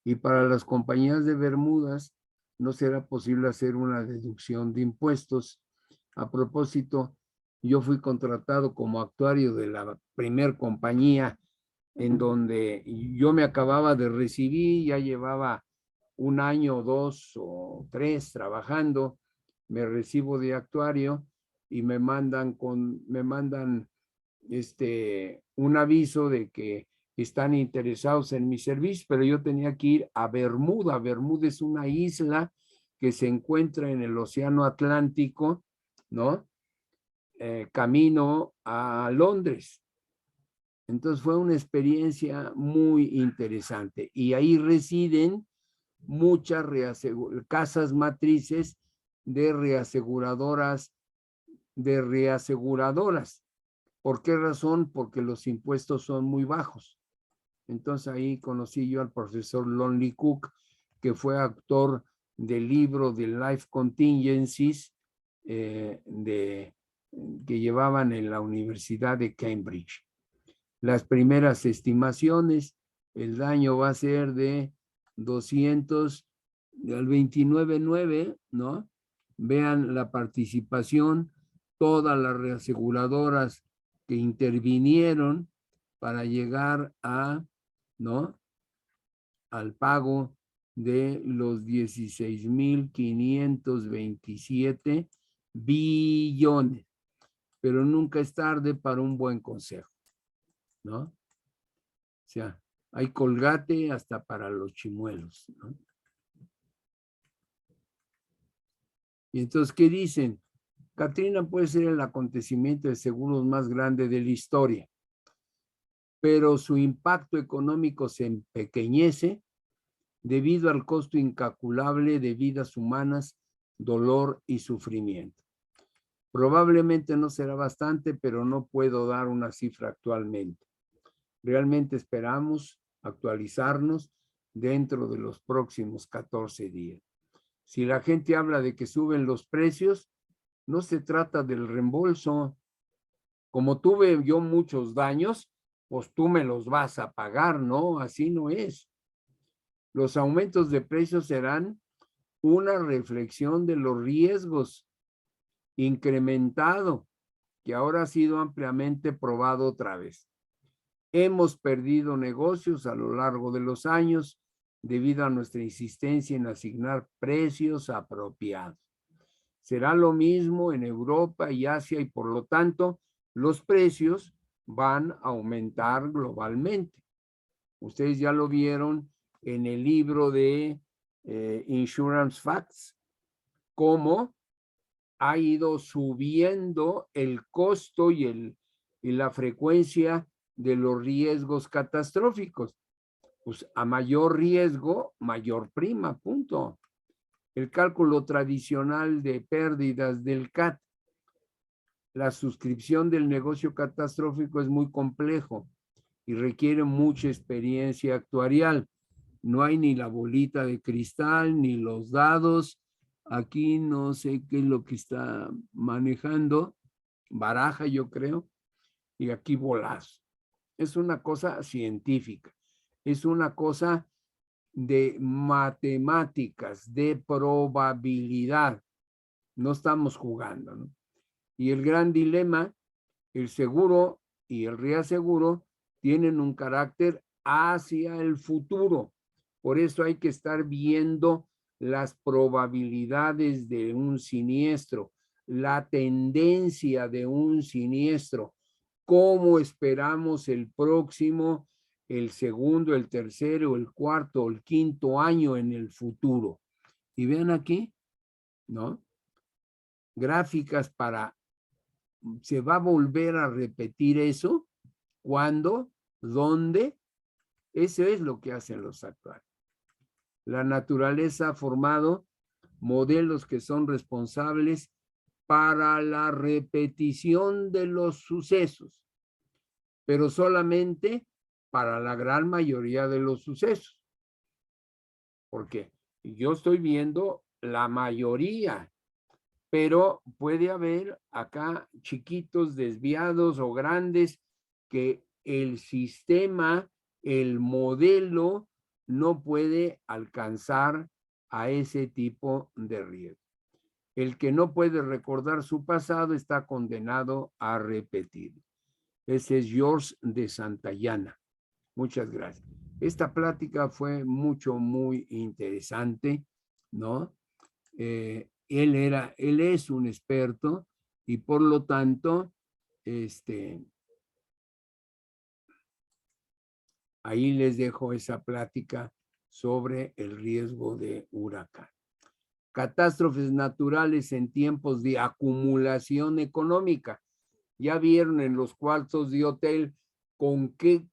Y para las compañías de Bermudas no será posible hacer una deducción de impuestos. A propósito, yo fui contratado como actuario de la primer compañía en donde yo me acababa de recibir, ya llevaba 1 año, 2 o 3 trabajando, me recibo de actuario y me mandan un aviso de que están interesados en mi servicio, pero yo tenía que ir a Bermuda. Bermuda es una isla que se encuentra en el Océano Atlántico, ¿no? Camino a Londres. Entonces fue una experiencia muy interesante y ahí residen muchas casas matrices de reaseguradoras. ¿Por qué razón? Porque los impuestos son muy bajos. Entonces ahí conocí yo al profesor Lonely Cook, que fue autor del libro de Life Contingencies que llevaban en la Universidad de Cambridge. Las primeras estimaciones, el daño va a ser de 200 al 29.9, ¿no? Vean la participación, todas las reaseguradoras que intervinieron para llegar a, ¿no? Al pago de los 16.527 billones. Pero nunca es tarde para un buen consejo, ¿no? O sea, hay colgate hasta para los chimuelos, ¿no? Y entonces, ¿qué dicen? Katrina puede ser el acontecimiento de seguros más grande de la historia, pero su impacto económico se empequeñece debido al costo incalculable de vidas humanas, dolor y sufrimiento. Probablemente no será bastante, pero no puedo dar una cifra actualmente. Realmente esperamos actualizarnos dentro de los próximos 14 días. Si la gente habla de que suben los precios, no se trata del reembolso. Como tuve yo muchos daños, pues tú me los vas a pagar, ¿no? Así no es. Los aumentos de precios serán una reflexión de los riesgos incrementado, que ahora ha sido ampliamente probado otra vez. Hemos perdido negocios a lo largo de los años debido a nuestra insistencia en asignar precios apropiados. Será lo mismo en Europa y Asia y por lo tanto los precios van a aumentar globalmente. Ustedes ya lo vieron en el libro de Insurance Facts, cómo ha ido subiendo el costo y la frecuencia de los riesgos catastróficos. Pues a mayor riesgo, mayor prima, punto. El cálculo tradicional de pérdidas del CAT, la suscripción del negocio catastrófico es muy complejo y requiere mucha experiencia actuarial. No hay ni la bolita de cristal, ni los dados. Aquí no sé qué es lo que está manejando, baraja yo creo, y aquí bolas. Es una cosa científica, es una cosa de matemáticas, de probabilidad. No estamos jugando, ¿no? Y el gran dilema, el seguro y el reaseguro tienen un carácter hacia el futuro. Por eso hay que estar viendo las probabilidades de un siniestro, la tendencia de un siniestro, cómo esperamos el próximo, el segundo, el tercero, el cuarto, el quinto año en el futuro. Y vean aquí, ¿no? Gráficas para, ¿se va a volver a repetir eso? ¿Cuándo? ¿Dónde? Eso es lo que hacen los actuarios. La naturaleza ha formado modelos que son responsables para la repetición de los sucesos, pero solamente para la gran mayoría de los sucesos. Porque yo estoy viendo la mayoría, pero puede haber acá chiquitos desviados o grandes que el sistema, el modelo no puede alcanzar a ese tipo de riesgo. El que no puede recordar su pasado está condenado a repetir. Ese es George de Santayana. Muchas gracias. Esta plática fue muy interesante, ¿no? Él es un experto y por lo tanto, Ahí les dejo esa plática sobre el riesgo de huracán. Catástrofes naturales en tiempos de acumulación económica. Ya vieron en los cuartos de hotel con qué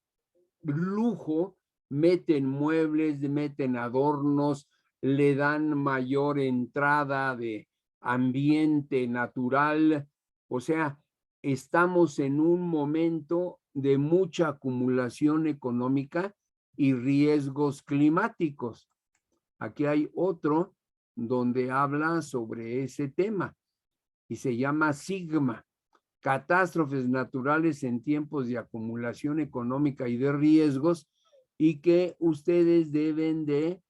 lujo meten muebles, meten adornos, le dan mayor entrada de ambiente natural. O sea, estamos en un momento de mucha acumulación económica y riesgos climáticos. Aquí hay otro donde habla sobre ese tema y se llama Sigma, catástrofes naturales en tiempos de acumulación económica y de riesgos, y que ustedes deben de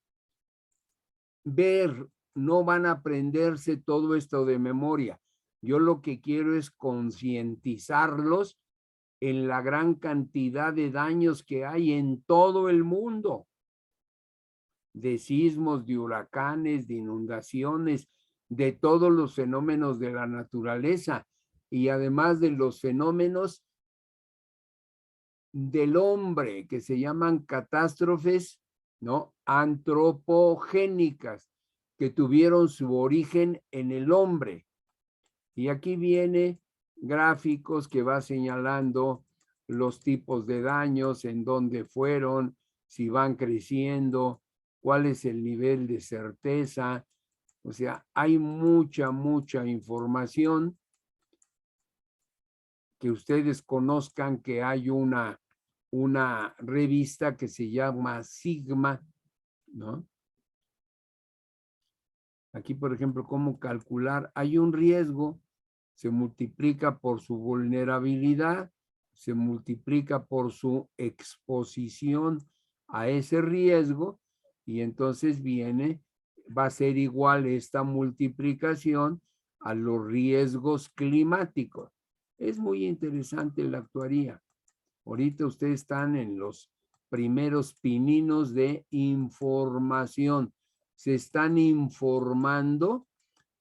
ver, no van a aprenderse todo esto de memoria. Yo lo que quiero es concientizarlos en la gran cantidad de daños que hay en todo el mundo, de sismos, de huracanes, de inundaciones, de todos los fenómenos de la naturaleza y además de los fenómenos del hombre que se llaman catástrofes, ¿no? Antropogénicas, que tuvieron su origen en el hombre. Y aquí viene gráficos que va señalando los tipos de daños, en dónde fueron, si van creciendo, cuál es el nivel de certeza. O sea, hay mucha información. Que ustedes conozcan que hay una revista que se llama Sigma, ¿no? Aquí, por ejemplo, cómo calcular. Hay un riesgo, se multiplica por su vulnerabilidad, se multiplica por su exposición a ese riesgo, y entonces va a ser igual esta multiplicación a los riesgos climáticos. Es muy interesante la actuaría. Ahorita ustedes están en los primeros pininos de información. Se están informando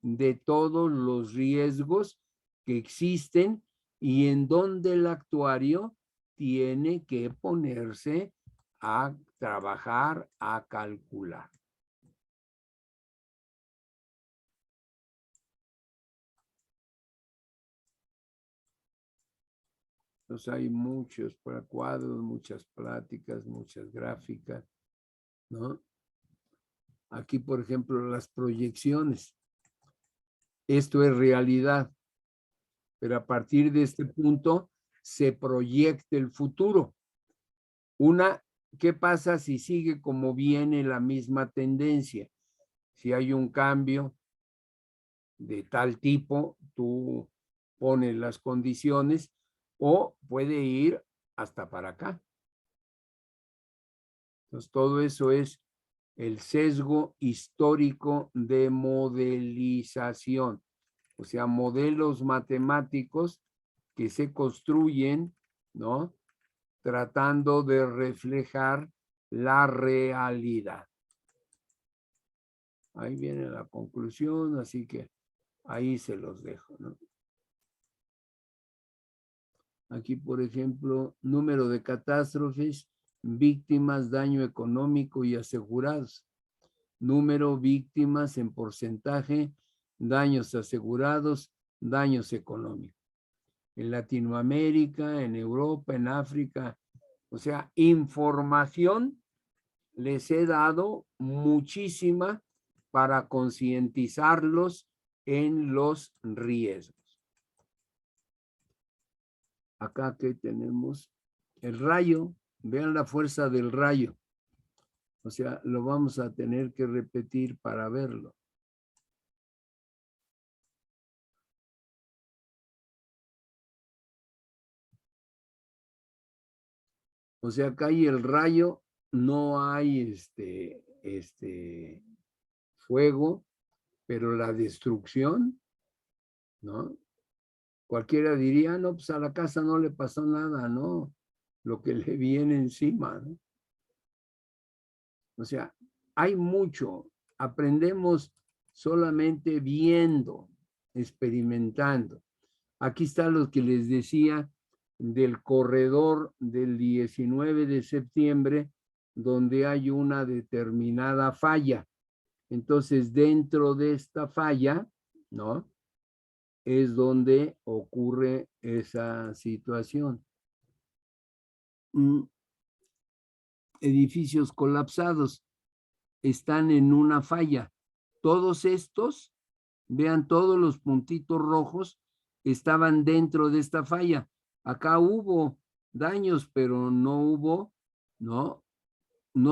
de todos los riesgos que existen y en donde el actuario tiene que ponerse a trabajar, a calcular. Entonces hay muchos cuadros, muchas pláticas, muchas gráficas, ¿no? Aquí, por ejemplo, las proyecciones. Esto es realidad, pero a partir de este punto se proyecta el futuro. ¿Qué pasa si sigue como viene la misma tendencia? Si hay un cambio de tal tipo, tú pones las condiciones, o puede ir hasta para acá. Entonces, todo eso es el sesgo histórico de modelización, o sea, modelos matemáticos que se construyen, ¿no? Tratando de reflejar la realidad. Ahí viene la conclusión, así que ahí se los dejo, ¿no? Aquí, por ejemplo, número de catástrofes, víctimas, daño económico y asegurados. Número, víctimas en porcentaje, daños asegurados, daños económicos. En Latinoamérica, en Europa, en África. O sea, información les he dado muchísima para concientizarlos en los riesgos. Acá que tenemos el rayo, vean la fuerza del rayo. O sea, lo vamos a tener que repetir para verlo. O sea, acá hay el rayo, no hay fuego, pero la destrucción, ¿no? Cualquiera diría, no, pues a la casa no le pasó nada, ¿no? Lo que le viene encima, ¿no? O sea, hay mucho. Aprendemos solamente viendo, experimentando. Aquí está lo que les decía del corredor del 19 de septiembre, donde hay una determinada falla. Entonces, dentro de esta falla, ¿no?, es donde ocurre esa situación. Edificios colapsados están en una falla. Todos estos, vean, todos los puntitos rojos estaban dentro de esta falla. Acá hubo daños, pero no hubo, no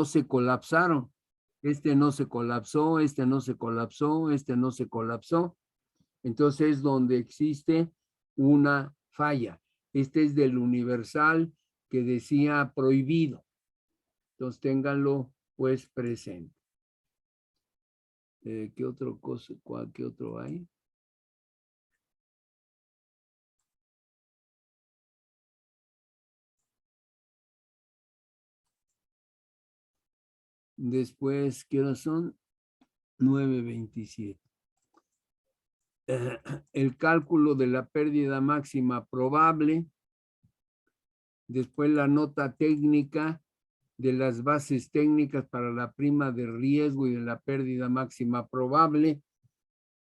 se colapsaron. Este no se colapsó, este no se colapsó, este no se colapsó. Entonces, donde existe una falla. Este es del Universal que decía prohibido. Entonces, ténganlo pues presente. ¿Qué otro cosa? ¿Qué otro hay? Después, ¿qué horas son? 9:27. El cálculo de la pérdida máxima probable. Después la nota técnica de las bases técnicas para la prima de riesgo y de la pérdida máxima probable.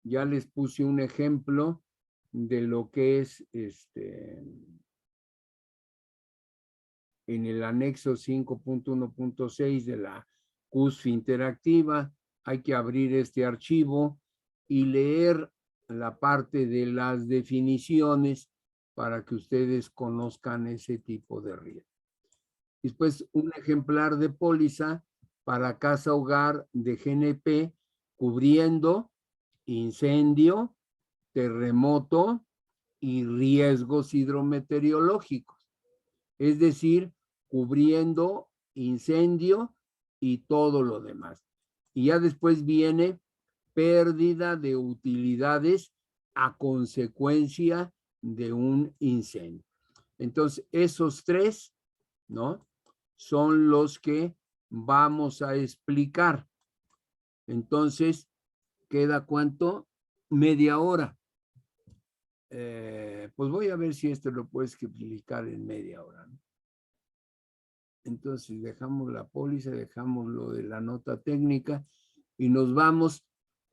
Ya les puse un ejemplo de lo que es en el anexo 5.1.6 de la CUSF interactiva. Hay que abrir este archivo y leer la parte de las definiciones para que ustedes conozcan ese tipo de riesgo. Después, un ejemplar de póliza para casa hogar de GNP cubriendo incendio, terremoto y riesgos hidrometeorológicos. Es decir, cubriendo incendio y todo lo demás. Y ya después viene pérdida de utilidades a consecuencia de un incendio. Entonces, esos tres, ¿no?, son los que vamos a explicar. Entonces, ¿queda cuánto? Media hora. Pues voy a ver si esto lo puedes explicar en media hora, ¿no? Entonces, dejamos la póliza, dejamos lo de la nota técnica y nos vamos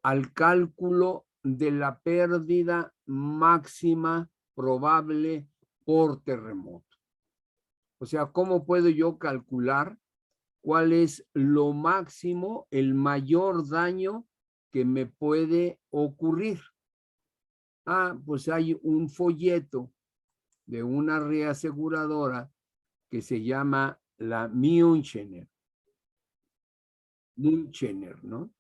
al cálculo de la pérdida máxima probable por terremoto. O sea, ¿cómo puedo yo calcular cuál es lo máximo, el mayor daño que me puede ocurrir? Pues hay un folleto de una reaseguradora que se llama la Münchener, ¿no?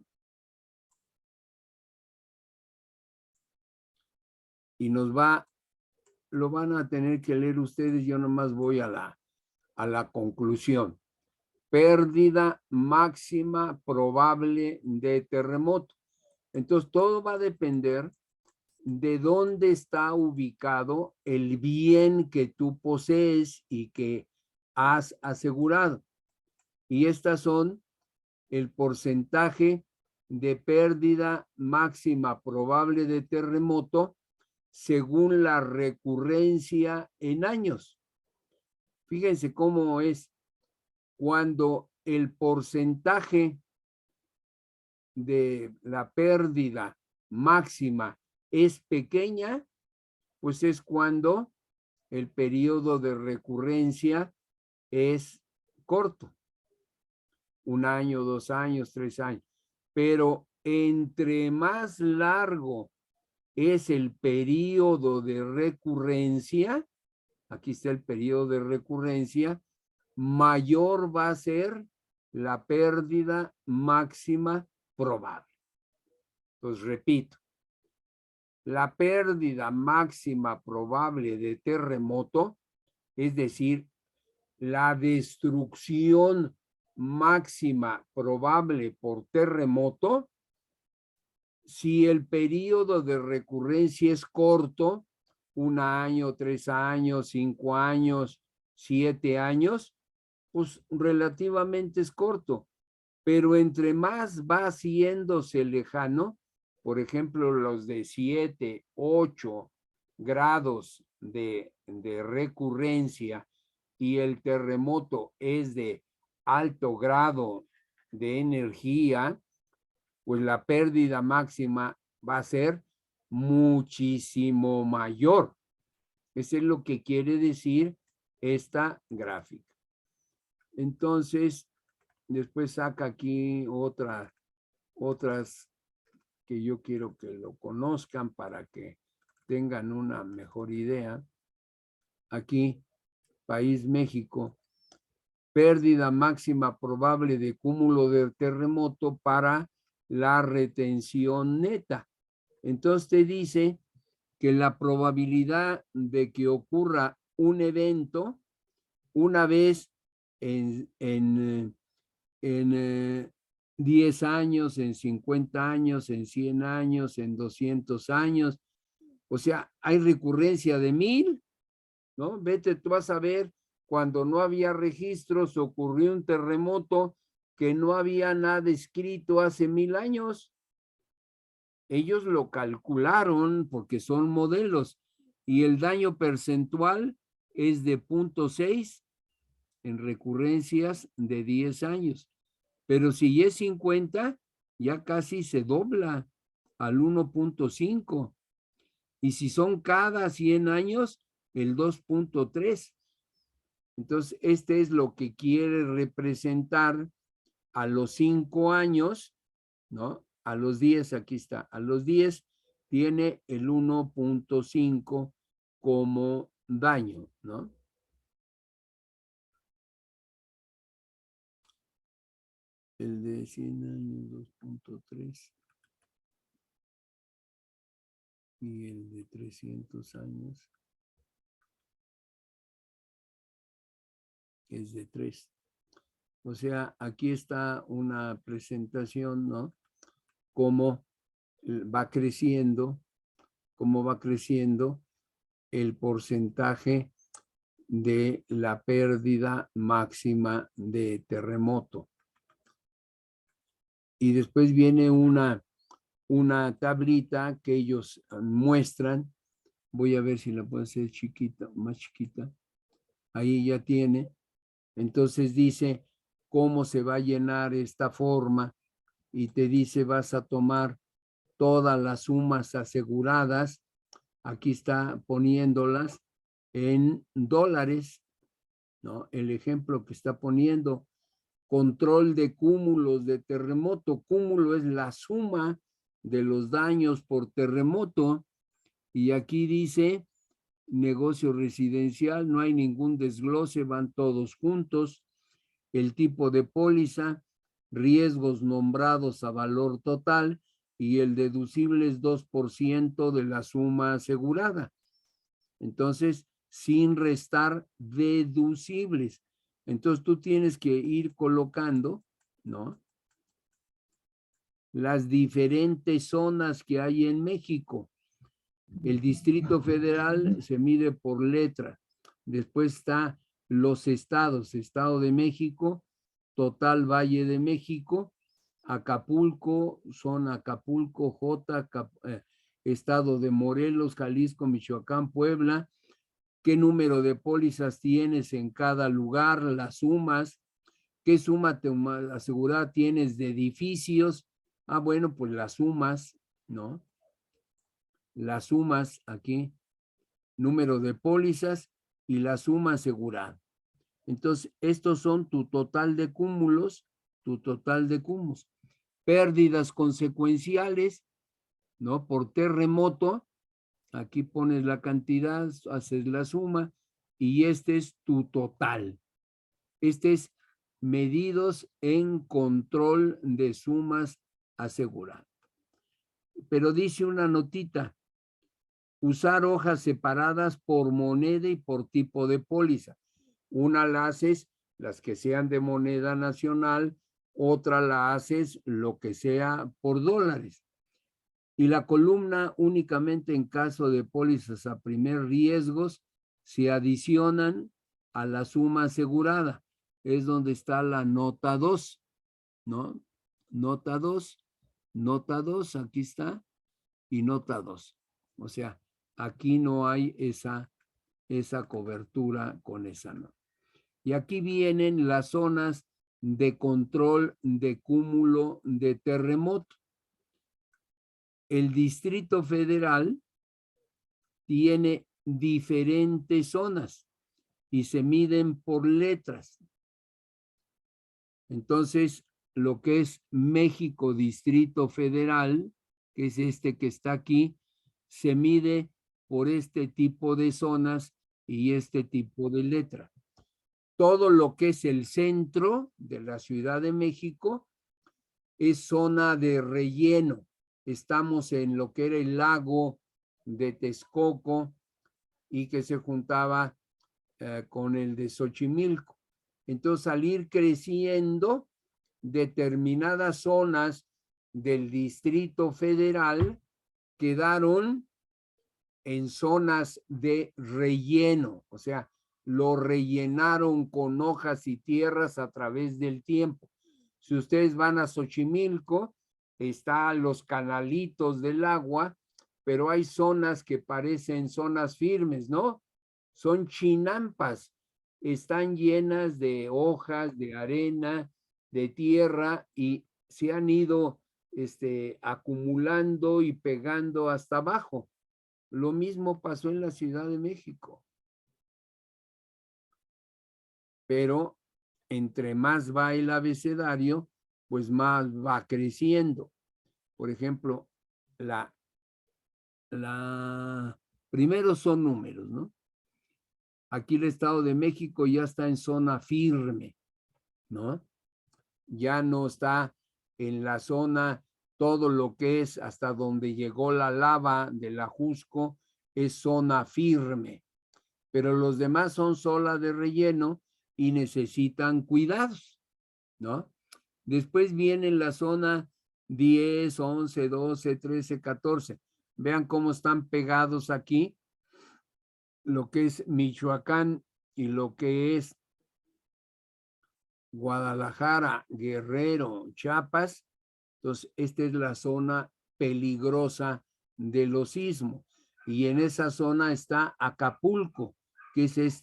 Y lo van a tener que leer ustedes, yo nomás voy a la conclusión. Pérdida máxima probable de terremoto. Entonces, todo va a depender de dónde está ubicado el bien que tú posees y que has asegurado. Y estas son el porcentaje de pérdida máxima probable de terremoto según la recurrencia en años. Fíjense cómo es. Cuando el porcentaje de la pérdida máxima es pequeña, pues es cuando el periodo de recurrencia es corto. 1 año, 2 años, 3 años. Pero entre más largo es el periodo de recurrencia, aquí está el periodo de recurrencia, mayor va a ser la pérdida máxima probable. Entonces, repito, la pérdida máxima probable de terremoto, es decir, la destrucción máxima probable por terremoto, si el periodo de recurrencia es corto, 1 año, 3 años, 5 años, 7 años, pues relativamente es corto, pero entre más va haciéndose lejano, por ejemplo, los de 7, 8 grados de recurrencia y el terremoto es de alto grado de energía, pues la pérdida máxima va a ser muchísimo mayor. Eso es lo que quiere decir esta gráfica. Entonces, después saca aquí otras que yo quiero que lo conozcan para que tengan una mejor idea. Aquí, país México, pérdida máxima probable de cúmulo de terremoto para la retención neta. Entonces te dice que la probabilidad de que ocurra un evento una vez en 10 años, en 50 años, en 100 años, en 200 años. O sea, hay recurrencia de 1000, ¿no? Vete, tú vas a ver, cuando no había registros, ocurrió un terremoto que no había nada escrito hace 1000 años. Ellos lo calcularon porque son modelos y el daño percentual es de 0.6 en recurrencias de 10 años. Pero si es 50, ya casi se dobla al 1.5. Y si son cada 100 años, el 2.3. Entonces, este es lo que quiere representar a los 5 años, ¿no? A los 10, aquí está, a los 10 tiene el 1.5 como daño, ¿no? El de 100 años, 2.3. Y el de 300 años es de 3. O sea, aquí está una presentación, ¿no? Cómo va creciendo el porcentaje de la pérdida máxima de terremoto. Y después viene una tablita que ellos muestran. Voy a ver si la puedo hacer chiquita, más chiquita. Ahí ya tiene. Entonces dice cómo se va a llenar esta forma y te dice vas a tomar todas las sumas aseguradas. Aquí está poniéndolas en dólares, ¿no? El ejemplo que está poniendo, control de cúmulos de terremoto. Cúmulo es la suma de los daños por terremoto. Y aquí dice negocio residencial, no hay ningún desglose, van todos juntos. El tipo de póliza, riesgos nombrados a valor total y el deducible es 2% de la suma asegurada. Entonces, sin restar deducibles. Entonces, tú tienes que ir colocando, ¿no? Las diferentes zonas que hay en México. El Distrito Federal se mide por letra. Después está los estados, Estado de México, total Valle de México, Acapulco, zona Acapulco, Estado de Morelos, Jalisco, Michoacán, Puebla. ¿Qué número de pólizas tienes en cada lugar? Las sumas. ¿Qué suma asegurada tienes de edificios? Ah, bueno, pues las sumas, ¿no? Las sumas aquí, número de pólizas y la suma asegurada. Entonces, estos son tu total de cúmulos, Pérdidas consecuenciales, ¿no? Por terremoto, aquí pones la cantidad, haces la suma y este es tu total. Este es medidos en control de sumas aseguradas. Pero dice una notita, usar hojas separadas por moneda y por tipo de póliza. Una la haces las que sean de moneda nacional, otra la haces lo que sea por dólares. Y la columna únicamente en caso de pólizas a primer riesgos se adicionan a la suma asegurada. Es donde está la nota 2, ¿no? Nota 2, aquí está, y nota 2. O sea, aquí no hay esa esa cobertura con esa norma. Y aquí vienen las zonas de control de cúmulo de terremoto. El Distrito Federal tiene diferentes zonas y se miden por letras. Entonces, lo que es México Distrito Federal, que es este que está aquí, se mide por este tipo de zonas y este tipo de letra. Todo lo que es el centro de la Ciudad de México es zona de relleno. Estamos en lo que era el lago de Texcoco y que se juntaba con el de Xochimilco. Entonces, al ir creciendo, determinadas zonas del Distrito Federal quedaron en zonas de relleno, o sea, lo rellenaron con hojas y tierras a través del tiempo. Si ustedes van a Xochimilco, están los canalitos del agua, pero hay zonas que parecen zonas firmes, ¿no? Son chinampas, están llenas de hojas, de arena, de tierra y se han ido acumulando y pegando hasta abajo. Lo mismo pasó en la Ciudad de México. Pero entre más va el abecedario, pues más va creciendo. Por ejemplo, primero son números, ¿no? Aquí el Estado de México ya está en zona firme, ¿no? Ya no está en la zona, todo lo que es hasta donde llegó la lava del Ajusco es zona firme, pero los demás son zonas de relleno y necesitan cuidados, ¿no? Después viene la zona 10, 11, 12, 13, 14. Vean cómo están pegados aquí lo que es Michoacán y lo que es Guadalajara, Guerrero, Chiapas. Entonces, esta es la zona peligrosa de los sismos. Y en esa zona está Acapulco, que es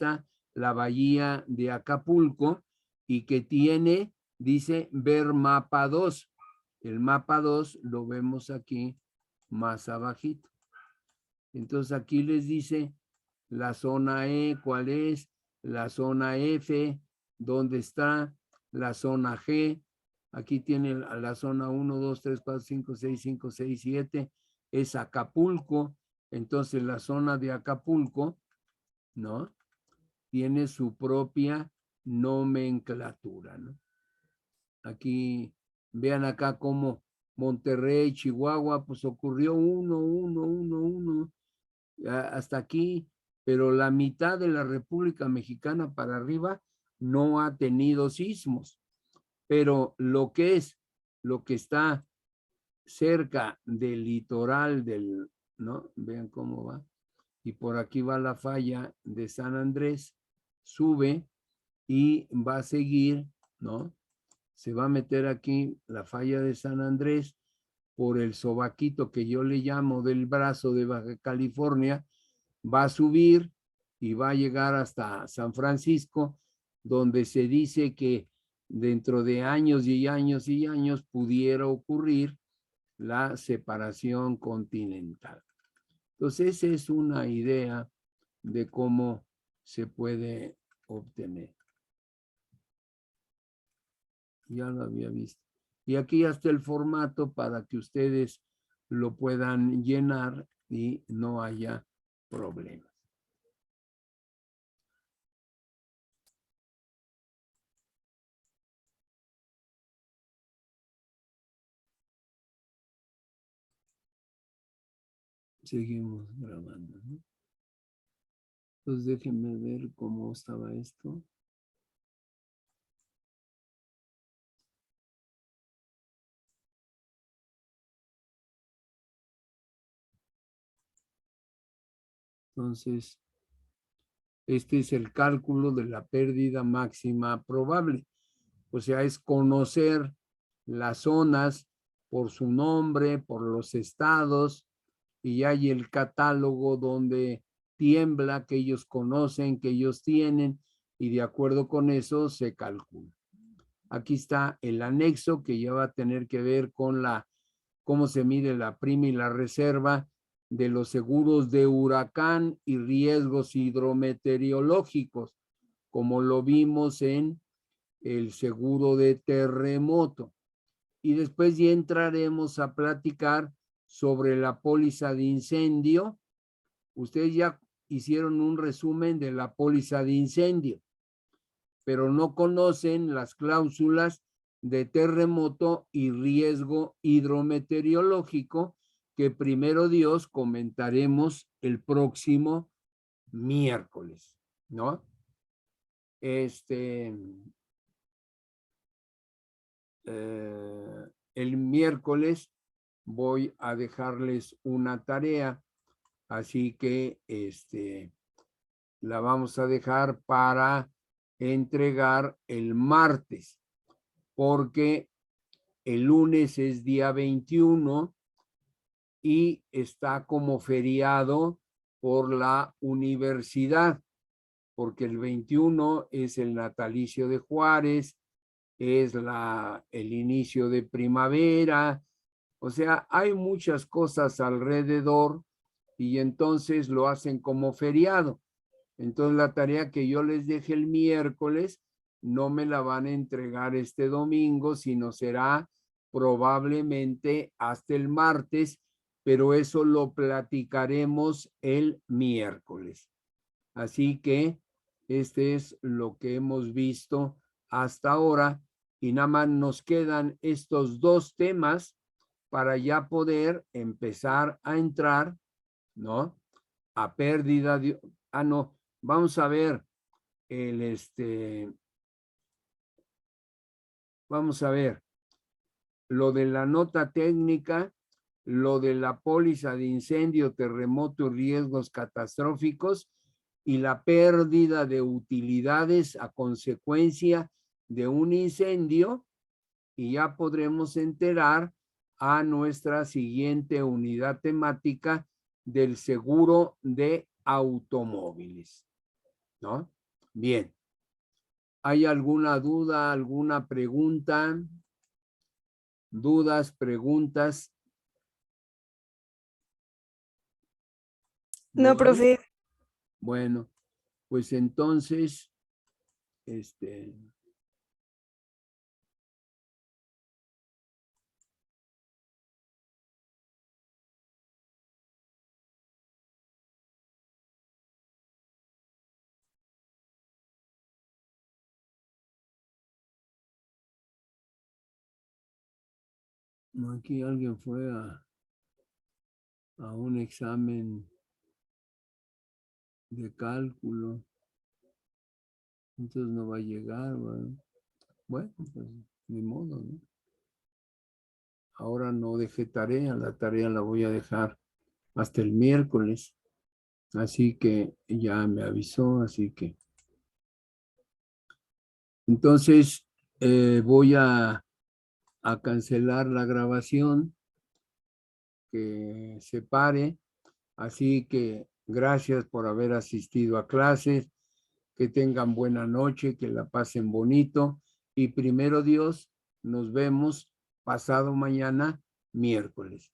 la bahía de Acapulco, y que tiene, dice, ver mapa 2. El mapa 2 lo vemos aquí más abajito. Entonces, aquí les dice la zona E, ¿cuál es? La zona F, ¿dónde está? La zona G, aquí tiene la zona 1, 2, 3, 4, 5, 6, 5, 6, 7, es Acapulco. Entonces la zona de Acapulco, ¿no? Tiene su propia nomenclatura, ¿no? Aquí, vean acá cómo Monterrey, Chihuahua, pues ocurrió 1, 1, 1, 1, hasta aquí, pero la mitad de la República Mexicana para arriba no ha tenido sismos. Pero lo que está cerca del litoral ¿no? Vean cómo va. Y por aquí va la falla de San Andrés, sube y va a seguir, ¿no? Se va a meter aquí la falla de San Andrés por el sobaquito que yo le llamo del brazo de Baja California, va a subir y va a llegar hasta San Francisco, donde se dice que dentro de años y años y años pudiera ocurrir la separación continental. Entonces, esa es una idea de cómo se puede obtener. Ya lo había visto. Y aquí está el formato para que ustedes lo puedan llenar y no haya problemas. Seguimos grabando, ¿no? Entonces déjenme ver cómo estaba esto. Entonces, este es el cálculo de la pérdida máxima probable. O sea, es conocer las zonas por su nombre, por los estados, y hay el catálogo donde tiembla, que ellos conocen, que ellos tienen, y de acuerdo con eso se calcula. Aquí está el anexo que ya va a tener que ver con cómo se mide la prima y la reserva de los seguros de huracán y riesgos hidrometeorológicos, como lo vimos en el seguro de terremoto. Y después ya entraremos a platicar sobre la póliza de incendio. Ustedes ya hicieron un resumen de la póliza de incendio, pero no conocen las cláusulas de terremoto y riesgo hidrometeorológico que primero Dios comentaremos el próximo miércoles, ¿no? El miércoles voy a dejarles una tarea, así que la vamos a dejar para entregar el martes, porque el lunes es día 21 y está como feriado por la universidad, porque el 21 es el natalicio de Juárez, es el inicio de primavera, o sea, hay muchas cosas alrededor y entonces lo hacen como feriado. Entonces la tarea que yo les deje el miércoles no me la van a entregar este domingo, sino será probablemente hasta el martes, pero eso lo platicaremos el miércoles. Así que este es lo que hemos visto hasta ahora y nada más nos quedan estos dos temas para ya poder empezar a entrar, ¿no? A pérdida de... no, vamos a ver vamos a ver lo de la nota técnica, lo de la póliza de incendio, terremoto y riesgos catastróficos y la pérdida de utilidades a consecuencia de un incendio, y ya podremos enterar a nuestra siguiente unidad temática del seguro de automóviles, ¿no? Bien. ¿Hay alguna duda, alguna pregunta? ¿Dudas, preguntas? No, profe. Bueno, pues entonces, aquí alguien fue a un examen de cálculo, entonces no va a llegar, ¿verdad? Bueno, pues ni modo, ¿no? Ahora no dejé tarea, la tarea la voy a dejar hasta el miércoles, así que ya me avisó, así que entonces voy a cancelar la grabación, que se pare, así que gracias por haber asistido a clases, que tengan buena noche, que la pasen bonito y primero Dios, nos vemos pasado mañana miércoles.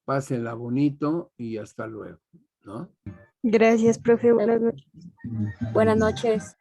Pásenla bonito y hasta luego, ¿no? Gracias, profe. Buenas noches. Buenas noches.